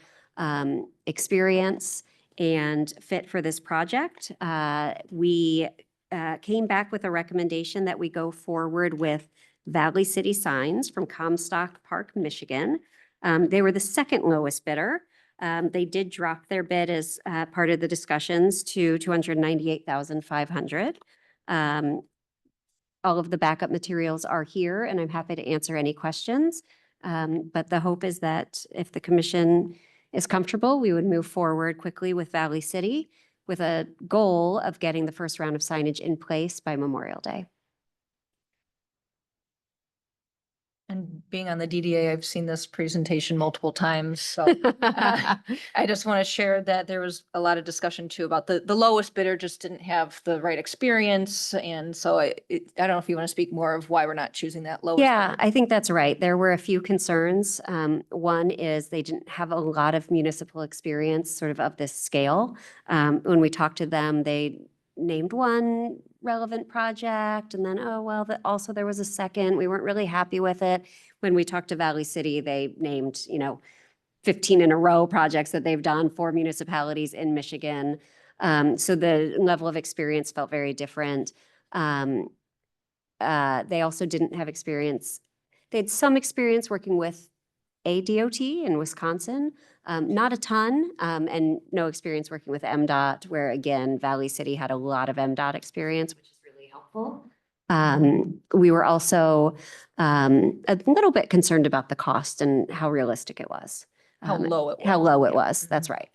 experience and fit for this project. We came back with a recommendation that we go forward with Valley City Signs from Comstock Park, Michigan. They were the 2nd lowest bidder. They did drop their bid as part of the discussions to $298,500. All of the backup materials are here, and I'm happy to answer any questions. But the hope is that if the commission is comfortable, we would move forward quickly with Valley City with a goal of getting the first round of signage in place by Memorial Day. And being on the DDA, I've seen this presentation multiple times, so. I just want to share that there was a lot of discussion too about the lowest bidder just didn't have the right experience. And so I don't know if you want to speak more of why we're not choosing that lowest. Yeah, bidder. I think that's right. There were a few concerns. One is they didn't have a lot of municipal experience sort of this scale. When we talked to them, they named one relevant project and then, oh, well, also there was a second. We weren't really happy with it. When we talked to Valley City, they named, 15 in a row projects that they've done for municipalities in Michigan. So the level of experience felt very different. They also didn't have experience. They had some experience working with a DOT in Wisconsin, not a ton, and no experience working with MDOT, where again, Valley City had a lot of MDOT experience, which is really helpful. We were also a little bit concerned about the cost and how realistic it was. How low it was. How low it was, that's right.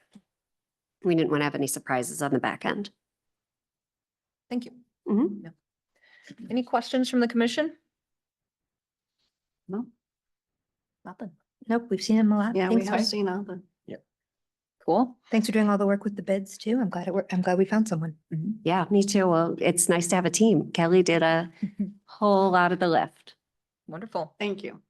We didn't want to have any surprises on the back end. Thank you. Mhm. Any questions from the commission? No. Nothing. Nope, we've seen them a lot. Yeah, we Thanks, have for- seen all the. Cool. Thanks for doing all the work with the bids too. I'm glad it worked. I'm glad we found someone. Yeah, me too. Well, it's nice to have a team. Kelly did a whole lot of the lift. Wonderful. Thank you.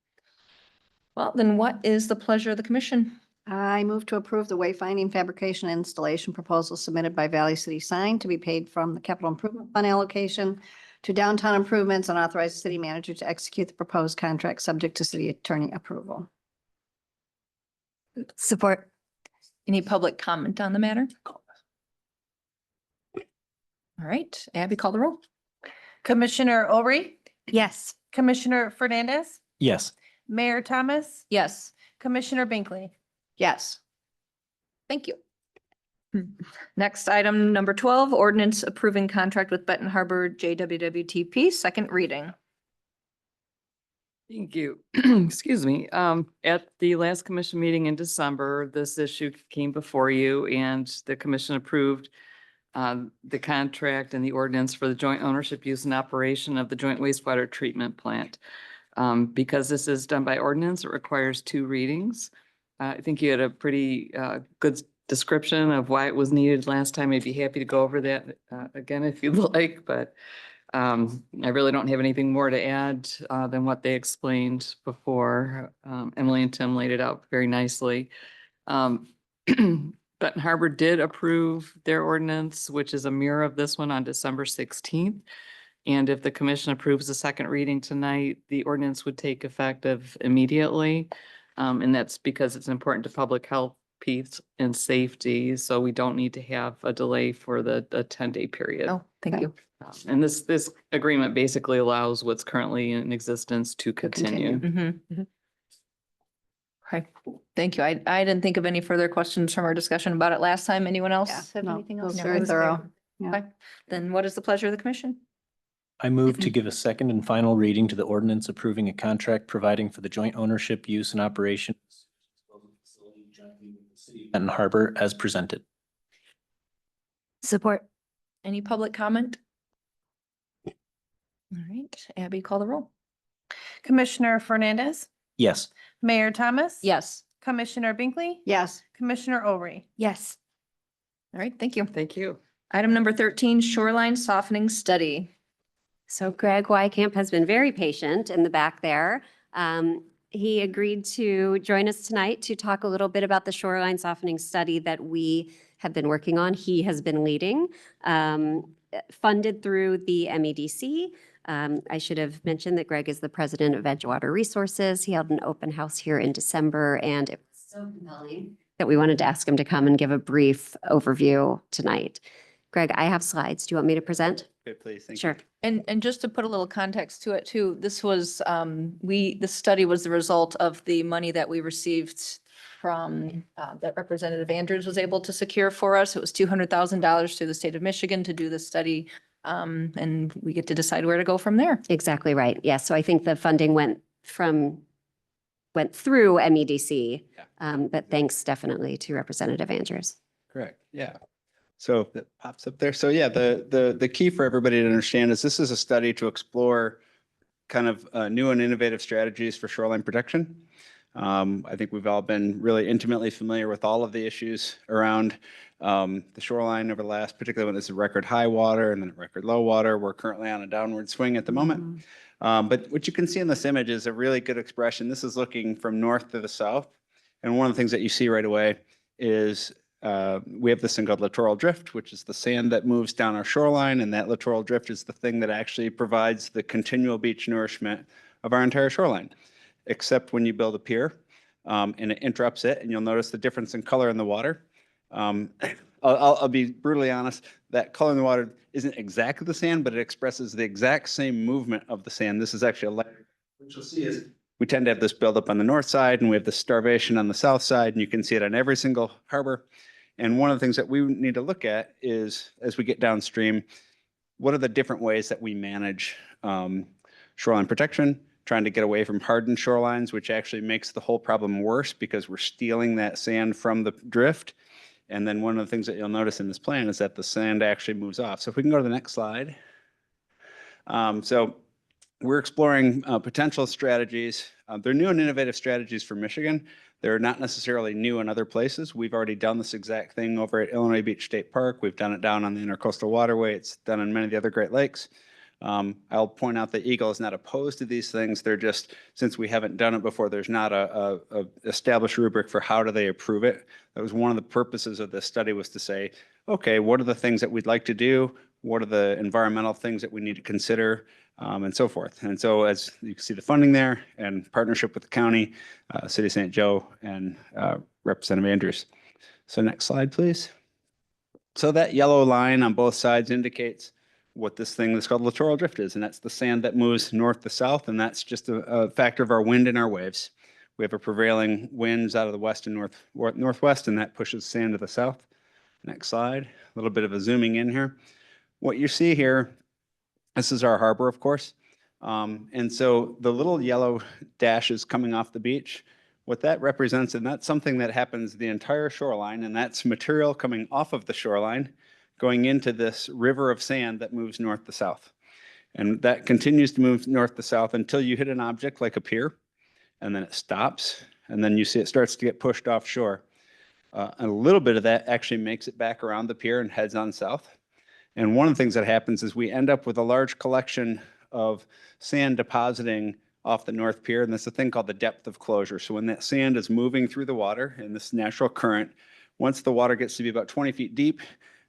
Well, then what is the pleasure of the commission? I move to approve the wayfinding fabrication and installation proposal submitted by Valley City Sign to be paid from the capital improvement fund allocation to downtown improvements and authorize the city manager to execute the proposed contract subject to city attorney approval. Support. Any public comment on the matter? All right, Abby, call the roll. Commissioner Ulrich, Yes. Commissioner Fernandez, Yes. Mayor Thomas, Yes, Commissioner Binkley. Yes. thank you. Next item, number 12, ordinance approving contract with Benton Harbor JWWTP, second reading. Thank you. Excuse me. At the last commission meeting in December, this issue came before you and the commission approved the contract and the ordinance for the joint ownership, use and operation of the joint wastewater treatment plant. Because this is done by ordinance, it requires 2 readings. I think you had a pretty good description of why it was needed last time. I'd be happy to go over that again if you'd like, but I really don't have anything more to add than what they explained before. Emily and Tim laid it out very nicely. Benton Harbor did approve their ordinance, which is a mirror of this one, on December 16th. And if the commission approves the second reading tonight, the ordinance would take effective immediately. And that's because it's important to public health, peace, and safety. So we don't need to have a delay for the 10-day period. Oh, thank you. And this agreement basically allows what's currently in existence to continue. Mhm. Okay, thank you. I didn't think of any further questions from our discussion about it last time. Anyone Yeah, else have no, anything it else? was No, very it was thorough. great. Yeah. Okay, then what is the pleasure of the commission? I move to give a second and final reading to the ordinance approving a contract providing for the joint ownership, use and operation of the city of Benton Harbor as presented. Support. Any public comment? All right, Abby, call the roll. Commissioner Fernandez, Yes. Mayor Thomas. Yes. Commissioner Binkley, Yes. Commissioner Ulrich. Yes. All right, thank you. Thank you. Item number 13, shoreline softening study. So Greg Wykamp has been very patient in the back there. He agreed to join us tonight to talk a little bit about the shoreline softening study that we have been working on. He has been leading, funded through the MEDC. I should have mentioned that Greg is the president of Edgewater Resources. He held an open house here in December, and it was so compelling that we wanted to ask him to come and give a brief overview tonight. Greg, I have slides. Do you want me to present? Okay, please. Thank you. Sure. And just to put a little context to it too, this was, this study was the result of the money that we received from, that Representative Andrews was able to secure for us. It was $200,000 through the state of Michigan to do the study. And we get to decide where to go from there. Exactly right. Yeah. So I think the funding went through MEDC, but thanks definitely to Representative Andrews. Correct. Yeah. So that pops up there. So yeah, the key for everybody to understand is this is a study to explore kind of new and innovative strategies for shoreline protection. I think we've all been really intimately familiar with all of the issues around the shoreline over the last, particularly when it's a record high water and then record low water. We're currently on a downward swing at the moment. But what you can see in this image is a really good expression. This is looking from north to the south. And one of the things that you see right away is we have this thing called littoral drift, which is the sand that moves down our shoreline. And that littoral drift is the thing that actually provides the continual beach nourishment of our entire shoreline, except when you build a pier and it interrupts it. And you'll notice the difference in color in the water. I'll be brutally honest, that color in the water isn't exactly the sand, but it expresses the exact same movement of the sand. This is actually a layer. What you'll see is we tend to have this buildup on the north side and we have the starvation on the south side, and you can see it on every single harbor. And one of the things that we need to look at is, as we get downstream, what are the different ways that we manage shoreline protection, trying to get away from hardened shorelines, which actually makes the whole problem worse because we're stealing that sand from the drift. And then one of the things that you'll notice in this plan is that the sand actually moves off. So if we can go to the next slide. So we're exploring potential strategies. They're new and innovative strategies for Michigan. They're not necessarily new in other places. We've already done this exact thing over at Illinois Beach State Park. We've done it down on the Intercoastal Waterway. It's done in many of the other Great Lakes. I'll point out that Eagle is not opposed to these things. They're just, since we haven't done it before, there's not a established rubric for how do they approve it. That was one of the purposes of this study, was to say, okay, what are the things that we'd like to do? What are the environmental things that we need to consider? And so forth. And so as you can see the funding there and partnership with the county, City of St. Joe, and Representative Andrews. So next slide, please. So that yellow line on both sides indicates what this thing that's called littoral drift is, and that's the sand that moves north to south, and that's just a factor of our wind and our waves. We have a prevailing winds out of the west and northwest, and that pushes sand to the south. Next slide. A little bit of a zooming in here. What you see here, this is our harbor, of course. And so the little yellow dashes coming off the beach, what that represents, and that's something that happens the entire shoreline, and that's material coming off of the shoreline, going into this river of sand that moves north to south. And that continues to move north to south until you hit an object like a pier, and then it stops, and then you see it starts to get pushed offshore. A little bit of that actually makes it back around the pier and heads on south. And one of the things that happens is we end up with a large collection of sand depositing off the North Pier, and that's a thing called the depth of closure. So when that sand is moving through the water in this natural current, once the water gets to be about 20 feet deep,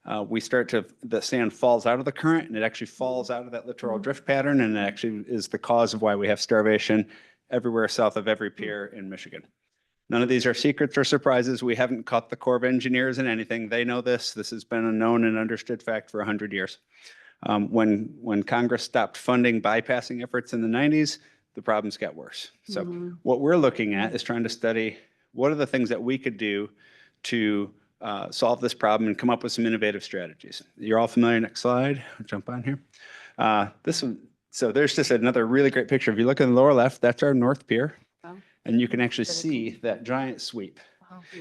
the sand falls out of the current, and it actually falls out of that littoral drift pattern, and it actually is the cause of why we have starvation everywhere south of every pier in Michigan. None of these are secrets or surprises. We haven't caught the Corps of Engineers in anything. They know this. This has been a known and understood fact for 100 years. When Congress stopped funding bypassing efforts in the 90s, the problems got worse. So what we're looking at is trying to study what are the things that we could do to solve this problem and come up with some innovative strategies. You're all familiar. Next slide. I'll jump on here. This one. So there's just another really great picture. If you look in the lower left, that's our North Pier. And you can actually see that giant sweep.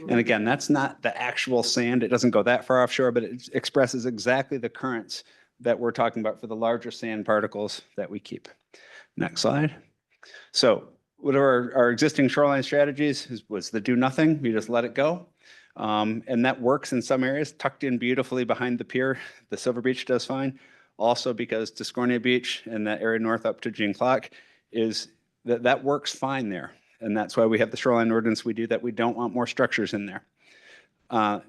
And again, that's not the actual sand. It doesn't go that far offshore, but it expresses exactly the currents that we're talking about for the larger sand particles that we keep. Next slide. So what are our existing shoreline strategies was the do nothing. We just let it go. And that works in some areas, tucked in beautifully behind the pier. The Silver Beach does fine. Also because Discornia Beach and that area north up to Gene Clock is that works fine there. And that's why we have the shoreline ordinance we do, that we don't want more structures in there.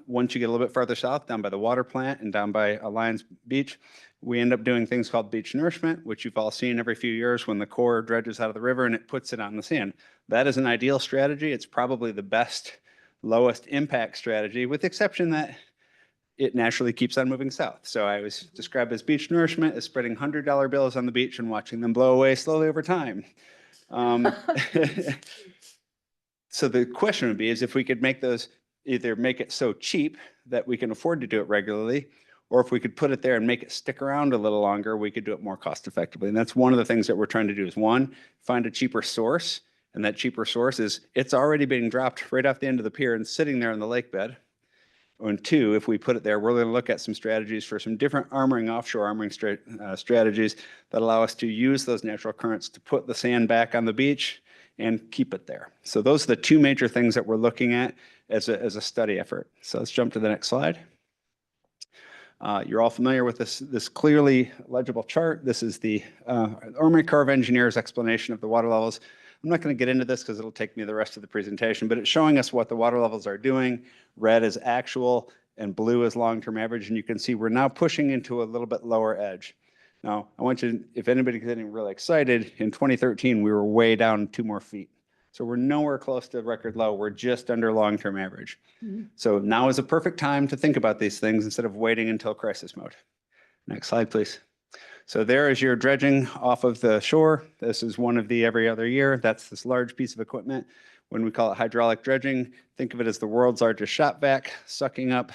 Once you get a little bit farther south, down by the water plant and down by Alliance Beach, we end up doing things called beach nourishment, which you've all seen every few years when the Corps dredges out of the river and it puts it on the sand. That is an ideal strategy. It's probably the best, lowest impact strategy, with the exception that it naturally keeps on moving south. So I was described as beach nourishment as spreading $100 bills on the beach and watching them blow away slowly over time. So the question would be is if we could make those, either make it so cheap that we can afford to do it regularly, or if we could put it there and make it stick around a little longer, we could do it more cost effectively. And that's one of the things that we're trying to do is, one, find a cheaper source. And that cheaper source is it's already being dropped right off the end of the pier and sitting there in the lake bed. And two, if we put it there, we're going to look at some strategies for some different offshore armoring strategies that allow us to use those natural currents to put the sand back on the beach and keep it there. So those are the two major things that we're looking at as a study effort. So let's jump to the next slide. You're all familiar with this clearly legible chart. This is the Army Corps of Engineers explanation of the water levels. I'm not going to get into this because it'll take me the rest of the presentation, but it's showing us what the water levels are doing. Red is actual and blue is long-term average. And you can see we're now pushing into a little bit lower edge. Now, I want you, if anybody's getting really excited, in 2013, we were way down 2 more feet. So we're nowhere close to record low. We're just under long-term average. So now is a perfect time to think about these things instead of waiting until crisis mode. Next slide, please. So there is your dredging off of the shore. This is one of the every other year. That's this large piece of equipment. When we call it hydraulic dredging, think of it as the world's largest shop vac, sucking up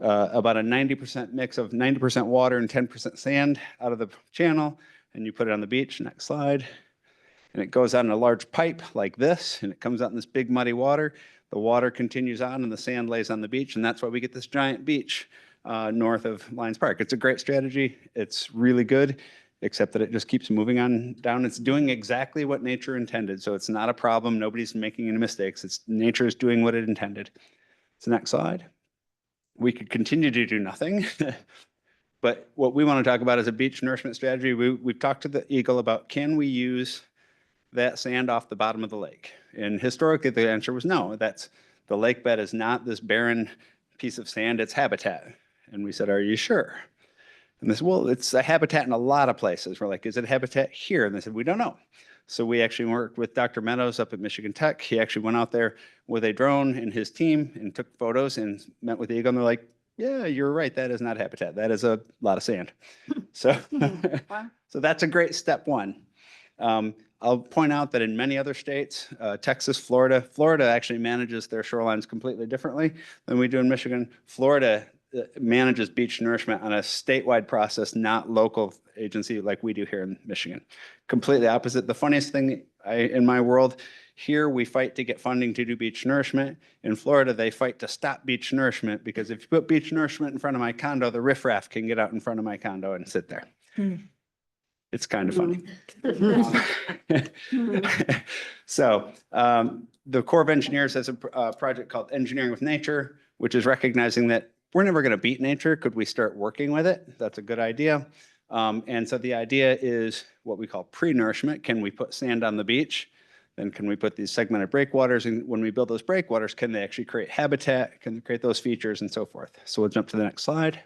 about a 90% mix of 90% water and 10% sand out of the channel, and you put it on the beach. Next slide. And it goes out in a large pipe like this, and it comes out in this big muddy water. The water continues on and the sand lays on the beach, and that's why we get this giant beach north of Lions Park. It's a great strategy. It's really good, except that it just keeps moving on down. It's doing exactly what nature intended. So it's not a problem. Nobody's making any mistakes. It's nature is doing what it intended. So next slide. We could continue to do nothing. But what we want to talk about is a beach nourishment strategy. We've talked to the Eagle about, can we use that sand off the bottom of the lake? And historically, the answer was no. That's the lake bed is not this barren piece of sand. It's habitat. And we said, are you sure? And they said, well, it's a habitat in a lot of places. We're like, is it habitat here? And they said, we don't know. So we actually worked with Dr. Meadows up at Michigan Tech. He actually went out there with a drone and his team and took photos and met with the Eagle. And they're like, yeah, you're right. That is not habitat. That is a lot of sand. So, so that's a great step one. I'll point out that in many other states, Texas, Florida actually manages their shorelines completely differently than we do in Michigan. Florida manages beach nourishment on a statewide process, not local agency like we do here in Michigan. Completely opposite. The funniest thing in my world, here we fight to get funding to do beach nourishment. In Florida, they fight to stop beach nourishment because if you put beach nourishment in front of my condo, the riffraff can get out in front of my condo and sit there. It's kind of funny. So the Corps of Engineers has a project called Engineering with Nature, which is recognizing that we're never going to beat nature. Could we start working with it? That's a good idea. And so the idea is what we call pre-nourishment. Can we put sand on the beach? Then can we put these segmented breakwaters? And when we build those breakwaters, can they actually create habitat? Can they create those features and so forth? So we'll jump to the next slide.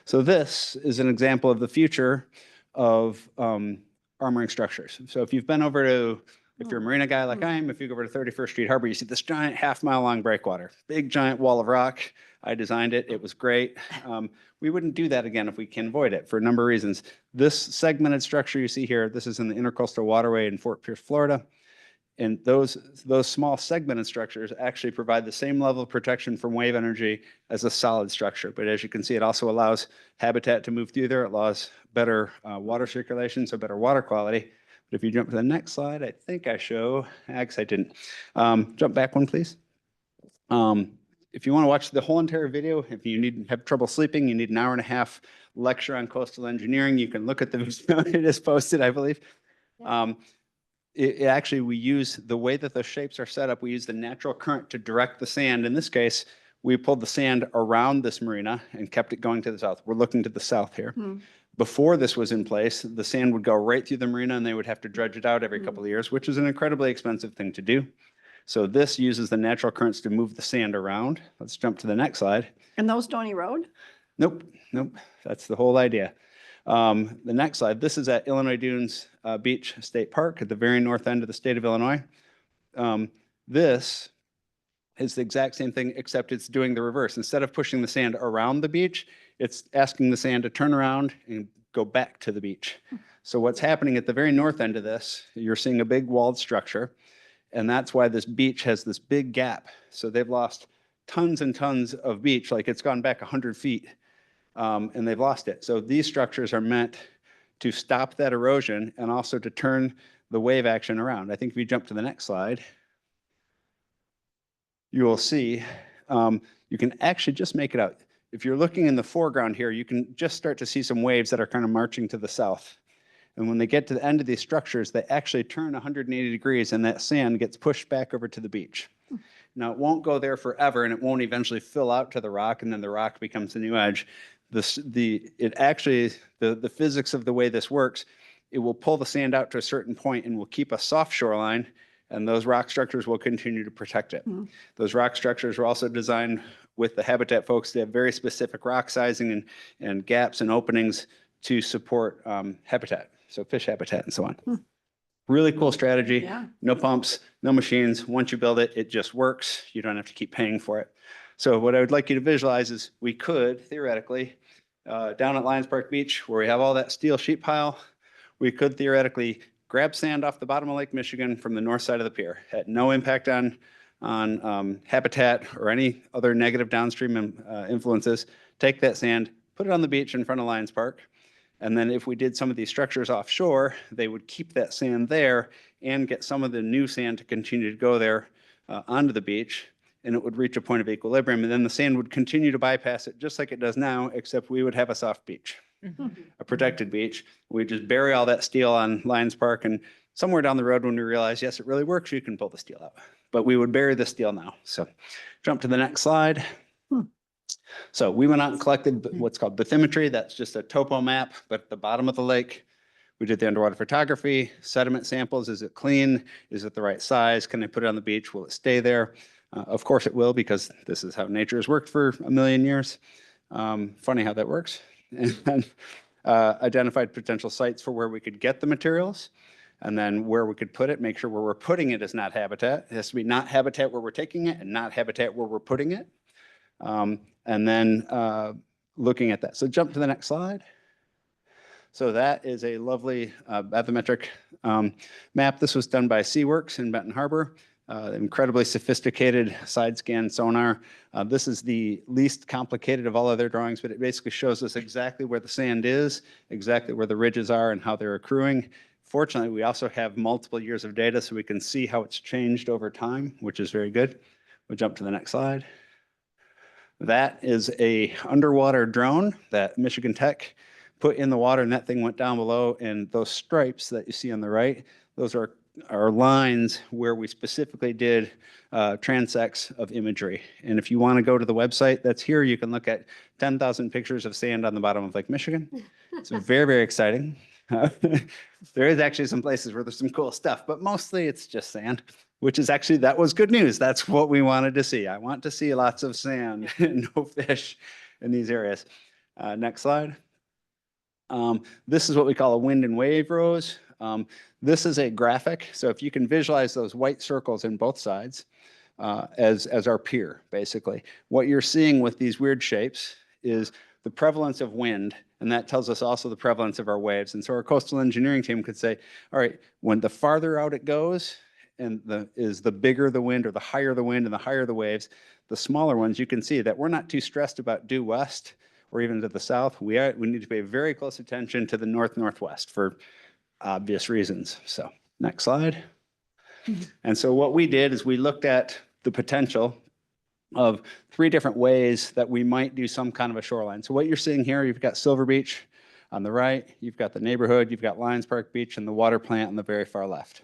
So this is an example of the future of armoring structures. So if you've been over to, if you're a marina guy like I am, if you go over to 31st Street Harbor, you see this giant half-mile long breakwater, big giant wall of rock. I designed it. It was great. We wouldn't do that again if we can avoid it for a number of reasons. This segmented structure you see here, this is in the Intercoastal Waterway in Fort Pierce, Florida. And those small segmented structures actually provide the same level of protection from wave energy as a solid structure. But as you can see, it also allows habitat to move through there. It allows better water circulation, so better water quality. But if you jump to the next slide, I think I show, actually I didn't. Jump back one, please. If you want to watch the whole entire video, if you have trouble sleeping, you need an hour and a half lecture on coastal engineering, you can look at the video. It is posted, I believe. Actually, we use the way that the shapes are set up, we use the natural current to direct the sand. In this case, we pulled the sand around this marina and kept it going to the south. We're looking to the south here. Before this was in place, the sand would go right through the marina and they would have to dredge it out every couple of years, which is an incredibly expensive thing to do. So this uses the natural currents to move the sand around. Let's jump to the next slide. And those don't erode? Nope. That's the whole idea. The next slide, this is at Illinois Dunes Beach State Park at the very north end of the state of Illinois. This is the exact same thing, except it's doing the reverse. Instead of pushing the sand around the beach, it's asking the sand to turn around and go back to the beach. So what's happening at the very north end of this, you're seeing a big walled structure, and that's why this beach has this big gap. So they've lost tons and tons of beach, like it's gone back 100 feet. And they've lost it. So these structures are meant to stop that erosion and also to turn the wave action around. I think if you jump to the next slide, you will see you can actually just make it out. If you're looking in the foreground here, you can just start to see some waves that are kind of marching to the south. And when they get to the end of these structures, they actually turn 180 degrees and that sand gets pushed back over to the beach. Now, it won't go there forever and it won't eventually fill out to the rock and then the rock becomes the new edge. The physics of the way this works, it will pull the sand out to a certain point and will keep a soft shoreline, and those rock structures will continue to protect it. Those rock structures were also designed with the habitat folks to have very specific rock sizing and gaps and openings to support habitat, so fish habitat and so on. Really cool strategy. Yeah. No pumps, no machines. Once you build it, it just works. You don't have to keep paying for it. So what I would like you to visualize is we could theoretically, down at Lions Park Beach, where we have all that steel sheet pile, we could theoretically grab sand off the bottom of Lake Michigan from the north side of the pier at no impact on habitat or any other negative downstream influences. Take that sand, put it on the beach in front of Lions Park. And then if we did some of these structures offshore, they would keep that sand there and get some of the new sand to continue to go there onto the beach, and it would reach a point of equilibrium. And then the sand would continue to bypass it just like it does now, except we would have a soft beach, a protected beach. We just bury all that steel on Lions Park, and somewhere down the road when we realize, yes, it really works, you can pull the steel out. But we would bury the steel now. So jump to the next slide. So we went out and collected what's called bathymetry. That's just a topo map, but at the bottom of the lake, we did the underwater photography, sediment samples. Is it clean? Is it the right size? Can I put it on the beach? Will it stay there? Of course it will, because this is how nature has worked for a million years. Funny how that works. And then identified potential sites for where we could get the materials, and then where we could put it, make sure where we're putting it is not habitat. It has to be not habitat where we're taking it and not habitat where we're putting it. And then looking at that. So jump to the next slide. So that is a lovely bathymetric map. This was done by SeaWorks in Benton Harbor. Incredibly sophisticated side scan sonar. This is the least complicated of all of their drawings, but it basically shows us exactly where the sand is, exactly where the ridges are and how they're accruing. Fortunately, we also have multiple years of data so we can see how it's changed over time, which is very good. We'll jump to the next slide. That is a underwater drone that Michigan Tech put in the water, and that thing went down below, and those stripes that you see on the right, those are lines where we specifically did transects of imagery. And if you want to go to the website that's here, you can look at 10,000 pictures of sand on the bottom of Lake Michigan. It's very, very exciting. There is actually some places where there's some cool stuff, but mostly it's just sand, which is actually, that was good news. That's what we wanted to see. I want to see lots of sand and no fish in these areas. Next slide. This is what we call a wind and wave rose. This is a graphic. So if you can visualize those white circles in both sides as our pier, basically. What you're seeing with these weird shapes is the prevalence of wind, and that tells us also the prevalence of our waves. And so our coastal engineering team could say, all right, when the farther out it goes, and the bigger the wind or the higher the wind and the higher the waves, the smaller ones, you can see that we're not too stressed about due west or even to the south. We need to pay very close attention to the north-northwest for obvious reasons. So next slide. And so what we did is we looked at the potential of 3 different ways that we might do some kind of a shoreline. So what you're seeing here, you've got Silver Beach on the right, you've got the neighborhood, you've got Lions Park Beach and the water plant on the very far left.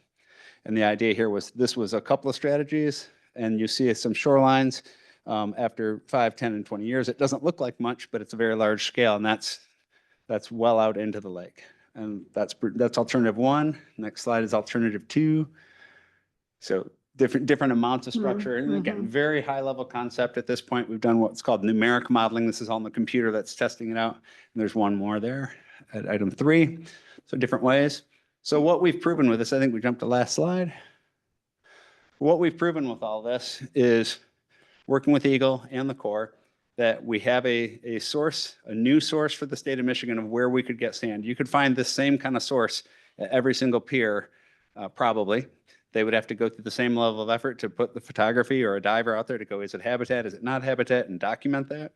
And the idea here was this was a couple of strategies, and you see some shorelines after 5, 10, and 20 years. It doesn't look like much, but it's a very large scale, and that's well out into the lake. And that's alternative 1. Next slide is alternative 2. So different amounts of structure. And again, very high level concept at this point. We've done what's called numeric modeling. This is on the computer that's testing it out. And there's one more there at item 3. So different ways. So what we've proven with this, I think we jumped to last slide. What we've proven with all this is working with Eagle and the Corps that we have a new source for the state of Michigan of where we could get sand. You could find this same kind of source at every single pier, probably. They would have to go through the same level of effort to put the photography or a diver out there to go, is it habitat, is it not habitat, and document that.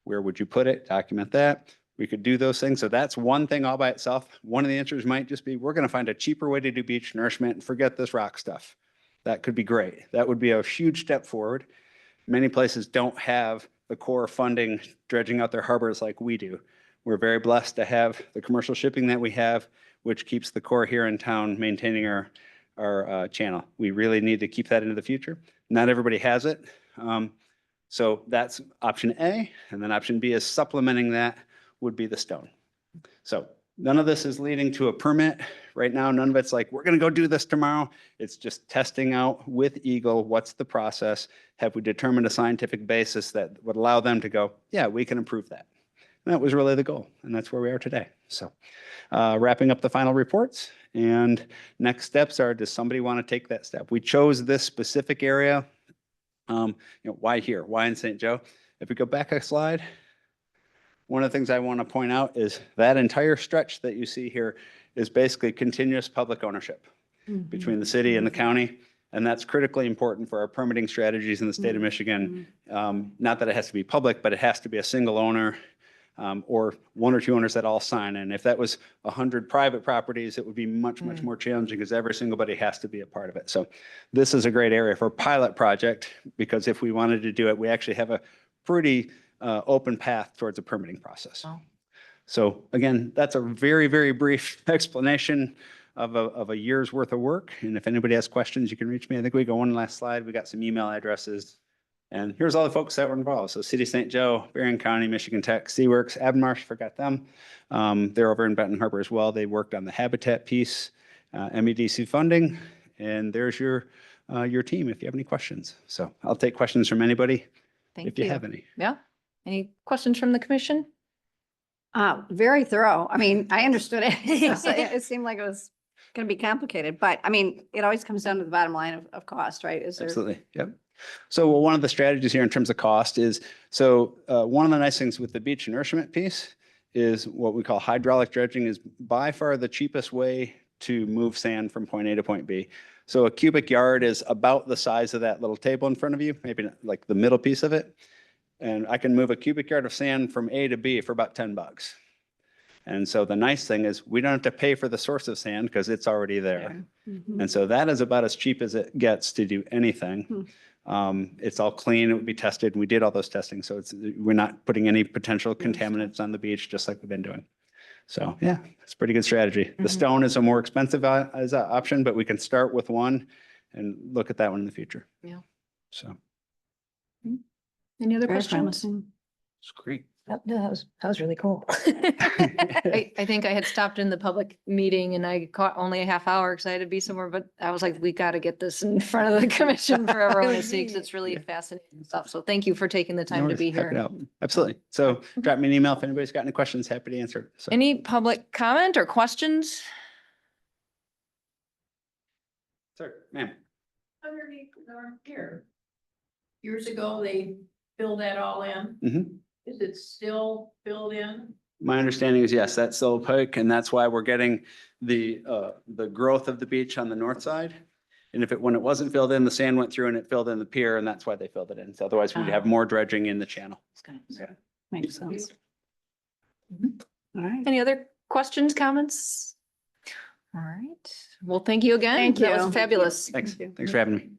Where would you put it? Document that. We could do those things. So that's one thing all by itself. One of the answers might just be, we're going to find a cheaper way to do beach nourishment and forget this rock stuff. That could be great. That would be a huge step forward. Many places don't have the core funding dredging out their harbors like we do. We're very blessed to have the commercial shipping that we have, which keeps the core here in town maintaining our channel. We really need to keep that into the future. Not everybody has it. So that's option A. And then option B is supplementing that would be the stone. So none of this is leading to a permit right now. None of it's like, we're going to go do this tomorrow. It's just testing out with Eagle. What's the process? Have we determined a scientific basis that would allow them to go, yeah, we can improve that. And that was really the goal. And that's where we are today. So wrapping up the final reports, and next steps are, does somebody want to take that step? We chose this specific area. Why here? Why in St. Joe? If we go back a slide, one of the things I want to point out is that entire stretch that you see here is basically continuous public ownership between the city and the county. And that's critically important for our permitting strategies in the state of Michigan. Not that it has to be public, but it has to be a single owner or one or two owners that all sign. And if that was 100 private properties, it would be much, much more challenging because every single body has to be a part of it. So this is a great area for a pilot project, because if we wanted to do it, we actually have a pretty open path towards a permitting process. Wow. So again, that's a very, very brief explanation of a year's worth of work. And if anybody has questions, you can reach me. I think we go one last slide. We got some email addresses. And here's all the folks that were involved. So City of St. Joe, Berrien County, Michigan Tech, Seaworks, Avonmarsh, forgot them. They're over in Benton Harbor as well. They worked on the habitat piece, MEDC funding, and there's your team if you have any questions. So I'll take questions from anybody if you have any. Yeah. Any questions from the commission? Very thorough. I mean, I understood it. It seemed like it was going to be complicated, but I mean, it always comes down to the bottom line of cost, right? Is there? Absolutely. Yep. So one of the strategies here in terms of cost is, one of the nice things with the beach nourishment piece is what we call hydraulic dredging is by far the cheapest way to move sand from point A to point B. So a cubic yard is about the size of that little table in front of you, maybe like the middle piece of it. And I can move a cubic yard of sand from A to B for about $10. And so the nice thing is we don't have to pay for the source of sand because it's already there. And so that is about as cheap as it gets to do anything. It's all clean, it would be tested. We did all those testing. So we're not putting any potential contaminants on the beach, just like we've been doing. So yeah, it's a pretty good strategy. The stone is a more expensive as an option, but we can start with one and look at that one in the future. Yeah. So. Any other Very questions? promising. It's great. No, that was really cool. I think I had stopped in the public meeting and I caught only a half hour because I had to be somewhere, but I was like, we got to get this in front of the commission for everyone to see because it's really fascinating stuff. So thank you for taking the time No to worries. be Happy to here. help. Absolutely. So drop me an email if anybody's got any questions, happy to answer. So. Any public comment or questions? Sir, ma'am. Underneath the arm here. Years ago, they filled that all in. Mhm. Is it still filled in? My understanding is yes, that's still opaque, and that's why we're getting the growth of the beach on the north side. And when it wasn't filled in, the sand went through and it filled in the pier, and that's why they filled it in. So otherwise we'd have more dredging in the channel. Yeah. Makes sense. All right. Any other questions, comments? All right. Well, thank you again. Thank That you. was fabulous. Thanks. Thanks for having me.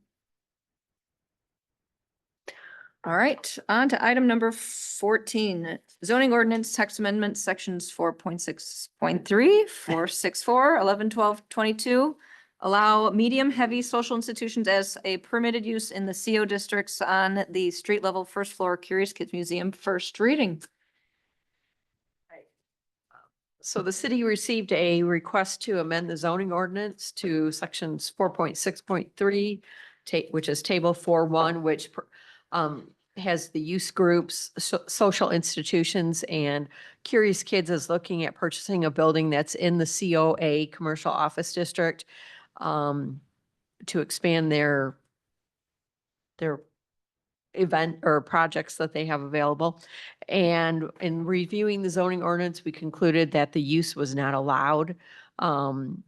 All right, on to item number 14, zoning ordinance text amendment sections 4.6.3, 464, 11, 12, 22. Allow medium heavy social institutions as a permitted use in the CO districts on the street level first floor Curious Kids Museum first reading. So the city received a request to amend the zoning ordinance to sections 4.6.3, which is table 4.1, which has the use groups, social institutions, and Curious Kids is looking at purchasing a building that's in the COA Commercial Office District to expand their event or projects that they have available. And in reviewing the zoning ordinance, we concluded that the use was not allowed.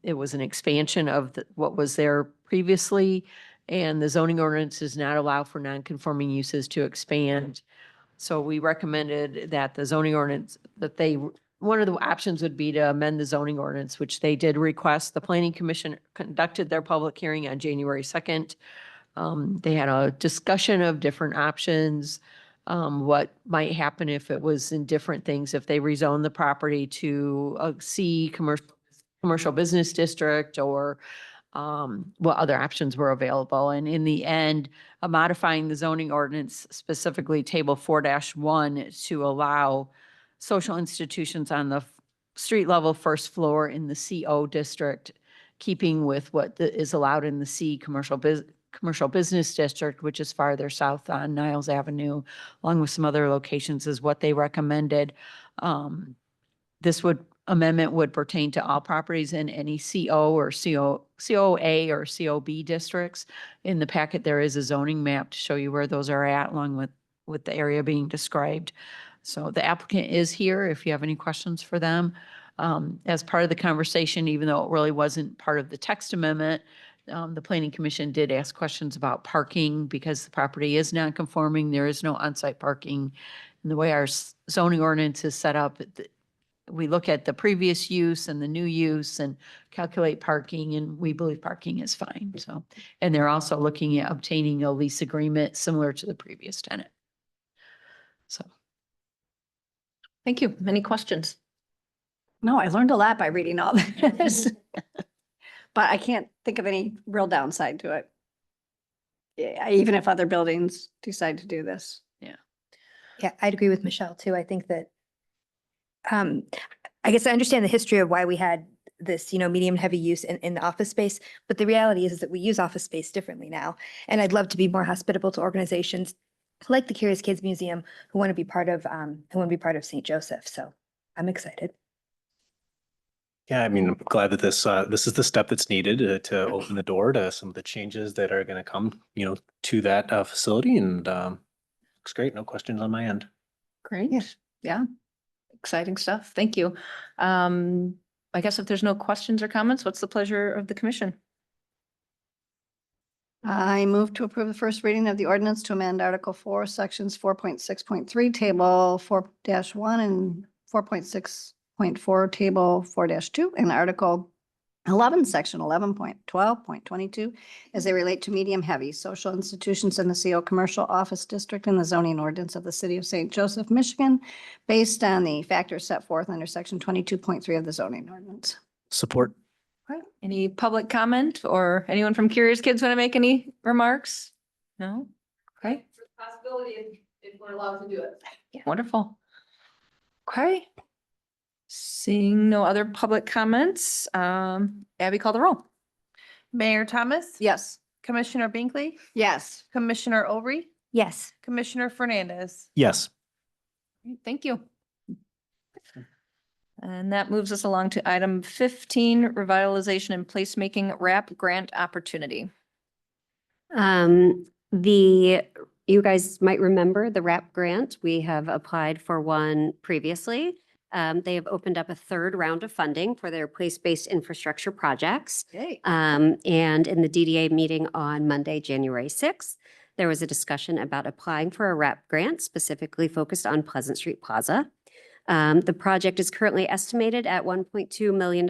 It was an expansion of what was there previously, and the zoning ordinance does not allow for non-conforming uses to expand. So we recommended that the zoning ordinance, one of the options would be to amend the zoning ordinance, which they did request. The Planning Commission conducted their public hearing on January 2nd. They had a discussion of different options, what might happen if it was in different things, if they rezone the property to a C commercial business district, or what other options were available. And in the end, modifying the zoning ordinance, specifically table 4-1, to allow social institutions on the street level first floor in the CO district, keeping with what is allowed in the C commercial business district, which is farther south on Niles Avenue, along with some other locations, is what they recommended. This amendment would pertain to all properties in any CO or COA or COB districts. In the packet, there is a zoning map to show you where those are at, along with the area being described. So the applicant is here if you have any questions for them. As part of the conversation, even though it really wasn't part of the text amendment, the Planning Commission did ask questions about parking because the property is non-conforming. There is no on-site parking. And the way our zoning ordinance is set up, we look at the previous use and the new use and calculate parking, and we believe parking is fine. So, and they're also looking at obtaining a lease agreement similar to the previous tenant. So. Thank you. Any questions? No, I learned a lot by reading all this. But I can't think of any real downside to it. Yeah, even if other buildings decide to do this. Yeah, I'd agree with Michelle too. I think that, I guess I understand the history of why we had this, medium heavy use in the office space, but the reality is that we use office space differently now. And I'd love to be more hospitable to organizations like the Curious Kids Museum who want to be part of St. Joseph. So I'm excited. Yeah, I mean, I'm glad that this is the step that's needed to open the door to some of the changes that are going to come, to that facility, and looks great. No questions on my end. Great. Yeah. Exciting stuff. Thank you. I guess if there's no questions or comments, what's the pleasure of the commission? I move to approve the first reading of the ordinance to amend Article 4, Sections 4.6.3, Table 4-1, and 4.6.4, Table 4-2, and Article 11, Section 11.12.22, as they relate to medium-heavy social institutions in the CO Commercial Office District in the zoning ordinance of the City of St. Joseph, Michigan, based on the factors set forth under Section 22.3 of the zoning ordinance. Support. Okay. Any public comment, or anyone from Curious Kids want to make any remarks? No? Okay. Possibility if we're allowed to do it. Wonderful. Okay. Seeing no other public comments, Abby, call the roll. Mayor Thomas. Yes. Commissioner Binkley. Yes. Commissioner Overy. Yes. Commissioner Fernandez. Yes. Thank you. And that moves us along to item 15, revitalization and placemaking RAP grant opportunity. You guys might remember the RAP grant. We have applied for one previously. They have opened up a third round of funding for their place-based infrastructure projects. Yay. And in the DDA meeting on Monday, January 6th, there was a discussion about applying for a RAP grant specifically focused on Pleasant Street Plaza. The project is currently estimated at $1.2 million.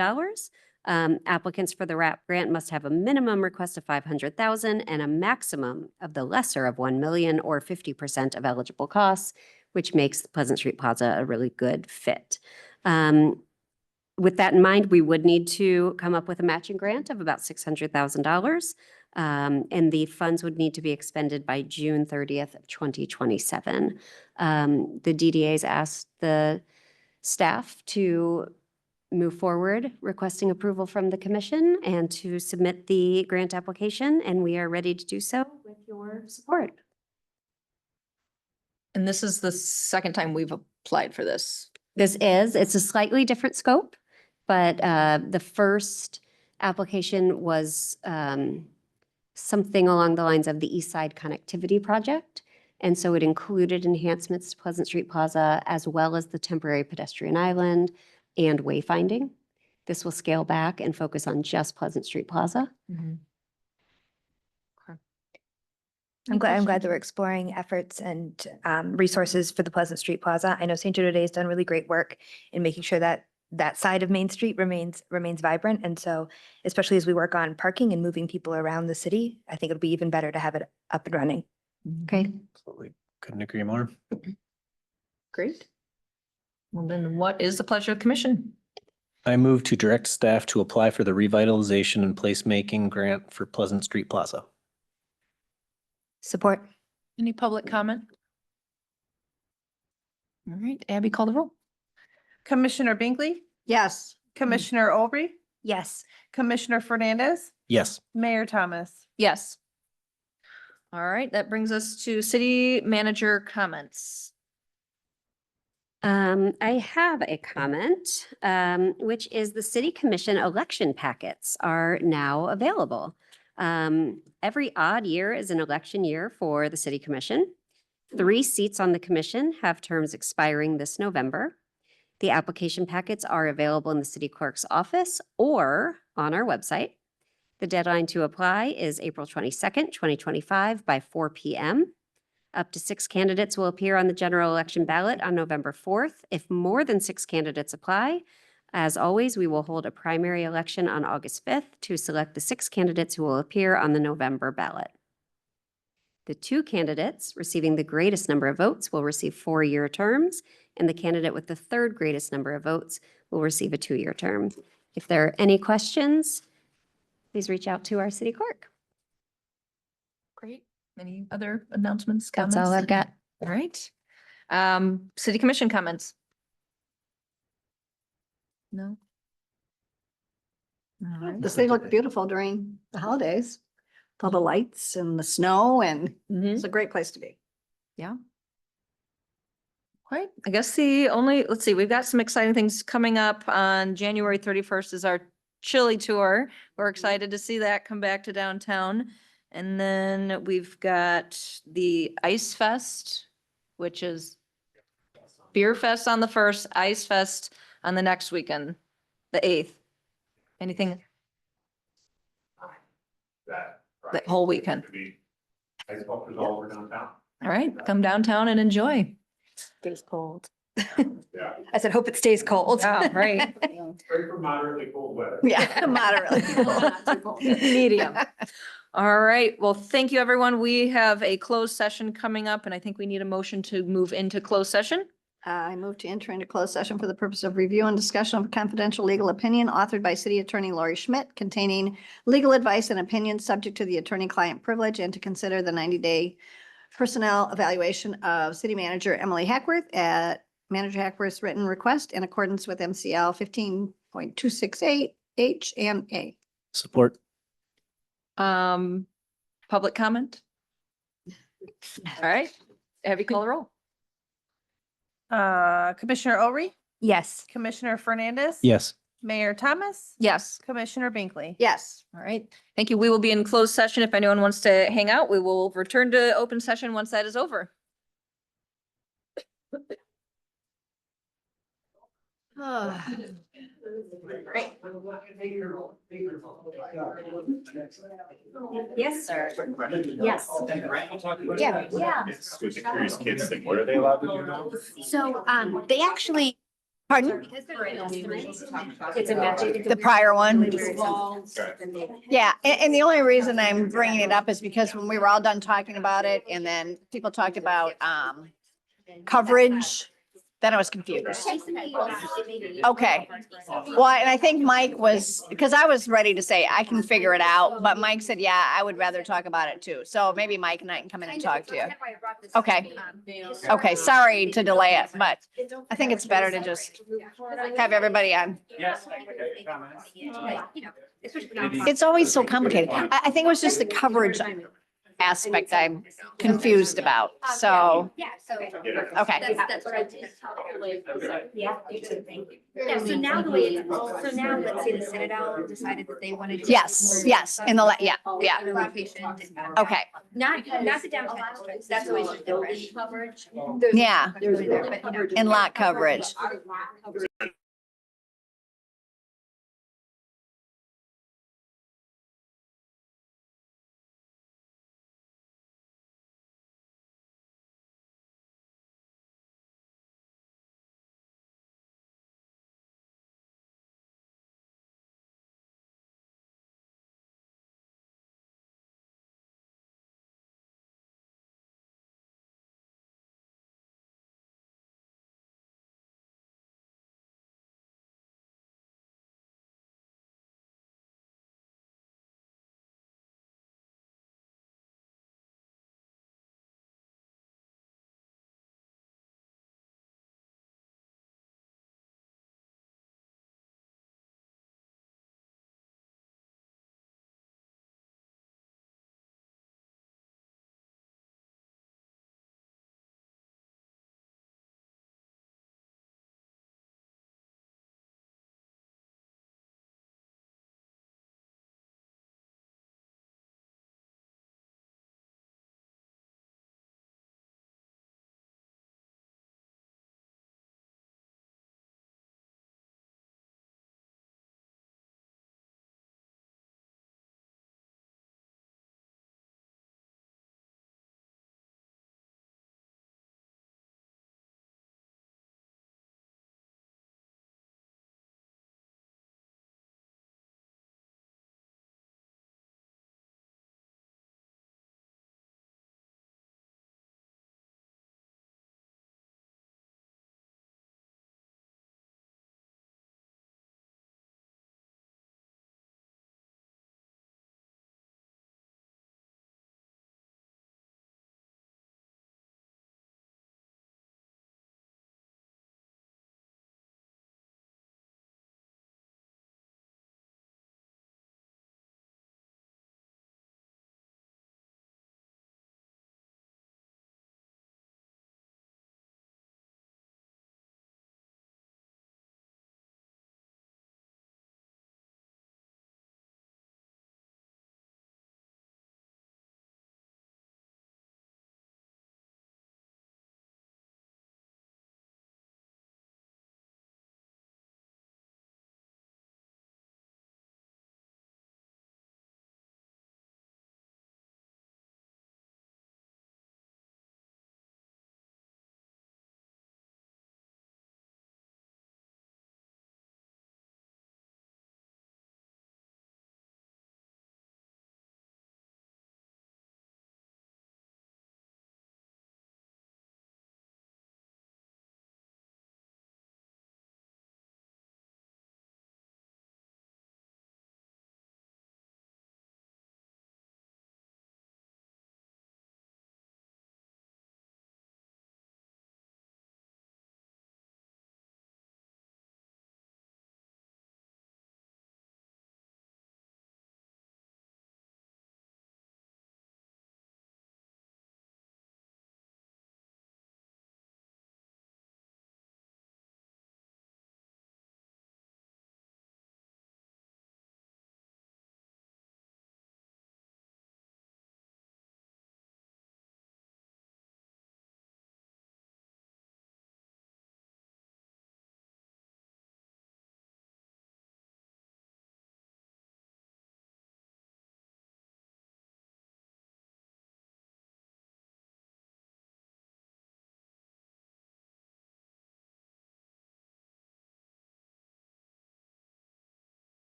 Applicants for the RAP grant must have a minimum request of $500,000 and a maximum of the lesser of $1 million, or 50% of eligible costs, which makes the Pleasant Street Plaza a really good fit. With that in mind, we would need to come up with a matching grant of about $600,000. And the funds would need to be expended by June 30th of 2027. The DDA's asked the staff to move forward requesting approval from the commission and to submit the grant application, and we are ready to do so with your support. And this is the second time we've applied for this. It's a slightly different scope, but the first application was something along the lines of the East Side Connectivity Project. And so it included enhancements to Pleasant Street Plaza, as well as the temporary pedestrian island and wayfinding. This will scale back and focus on just Pleasant Street Plaza. I'm glad that we're exploring efforts and resources for the Pleasant Street Plaza. I know St. Joe Day has done really great work in making sure that that side of Main Street remains vibrant. And so, especially as we work on parking and moving people around the city, I think it'll be even better to have it up and running. Okay, Absolutely. Couldn't agree more. great. Well, then what is the pleasure of the commission? I move to direct staff to apply for the revitalization and placemaking grant for Pleasant Street Plaza. Support. Any public comment? All right, Abby, call the roll. Commissioner Binkley, Yes. Commissioner Olbrich, Yes. Commissioner Fernandez, Yes. Mayor Thomas. Yes. All right, that brings us to city manager comments. I have a comment, which is the city commission election packets are now available. Every odd year is an election year for the city commission. 3 seats on the commission have terms expiring this November. The application packets are available in the city clerk's office or on our website. The deadline to apply is April 22nd, 2025 by 4 p.m. Up to 6 candidates will appear on the general election ballot on November 4th. If more than 6 candidates apply, as always, we will hold a primary election on August 5th to select the 6 candidates who will appear on the November ballot. The 2 candidates receiving the greatest number of votes will receive 4-year terms, and the candidate with the 3rd greatest number of votes will receive a 2-year term. If there are any questions, please reach out to our city clerk. Great. Any other announcements? That's all comments? I've got. All right. City commission comments? No? All right. The city looked beautiful during the holidays. All the lights and the snow, and it's a great place to be. Yeah. Right, I guess the only, let's see, we've got some exciting things coming up on January 31st is our Chili tour. We're excited to see that come back to downtown. And then we've got the Ice Fest, which is Beer Fest on the 1st, Ice Fest on the next weekend, the 8th. Anything, the whole weekend? Ice sculptures all over downtown. All right, come downtown and enjoy. Stays cold. Yeah. I said, hope it stays cold. Yeah, right. Pray for moderately cold weather. Yeah, moderately. Medium. All right, well, thank you, everyone. We have a closed session coming up, and I think we need a motion to move into closed session. I move to enter into closed session for the purpose of review and discussion of confidential legal opinion authored by City Attorney Lori Schmidt containing legal advice and opinions subject to the attorney-client privilege and to consider the 90-day personnel evaluation of City Manager Emily Hackworth at Manager Hackworth's written request in accordance with MCL 15.268 H and A. Support. Public comment? All right, have you call the roll? Commissioner Olbrich, Yes. Commissioner Fernandez. Yes. Mayor Thomas, Yes. Commissioner Binkley. Yes. All right, thank you. We will be in closed session. If anyone wants to hang out, we will return to open session once that is over. Yes, sir. Yes. Yeah, yeah. It's with the curious kids thing. What are they allowed to do now? So, they actually. Pardon? Because they're an estimate, it's a magic. The prior one? Okay. Yeah, and the only reason I'm bringing it up is because when we were all done talking about it and then people talked about coverage, then I was confused. Okay. Well, and I think Mike was, because I was ready to say, I can figure it out, but Mike said, yeah, I would rather talk about it too. So maybe Mike and I can come in and talk to you. Okay. Okay, sorry to delay it, but I think it's better to just have everybody on. Yes. It's always so complicated. I think it was just the coverage aspect I'm confused about. So, Yeah, so. okay. That's what I did. Yeah. Yeah, so now the way it's, so now let's say the Citadel decided that they wanted to. Yes, yes, in the, yeah, yeah. The location. Okay. Not the downtown, that's always just different. Coverage. Yeah. And lot coverage.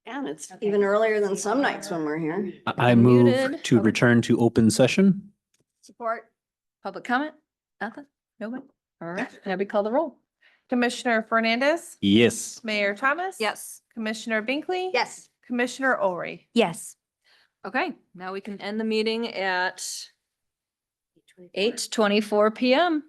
And it's even earlier than some nights when we're here. I move Muted. to Okay. return to open session. Support. Public comment? Nothing? Nobody? All right, Abby, call the roll. Commissioner Fernandez, Yes. Mayor Thomas. Yes. Commissioner Binkley. Yes. Commissioner Olry. Yes. Okay, now we can end the meeting at 8:24 PM.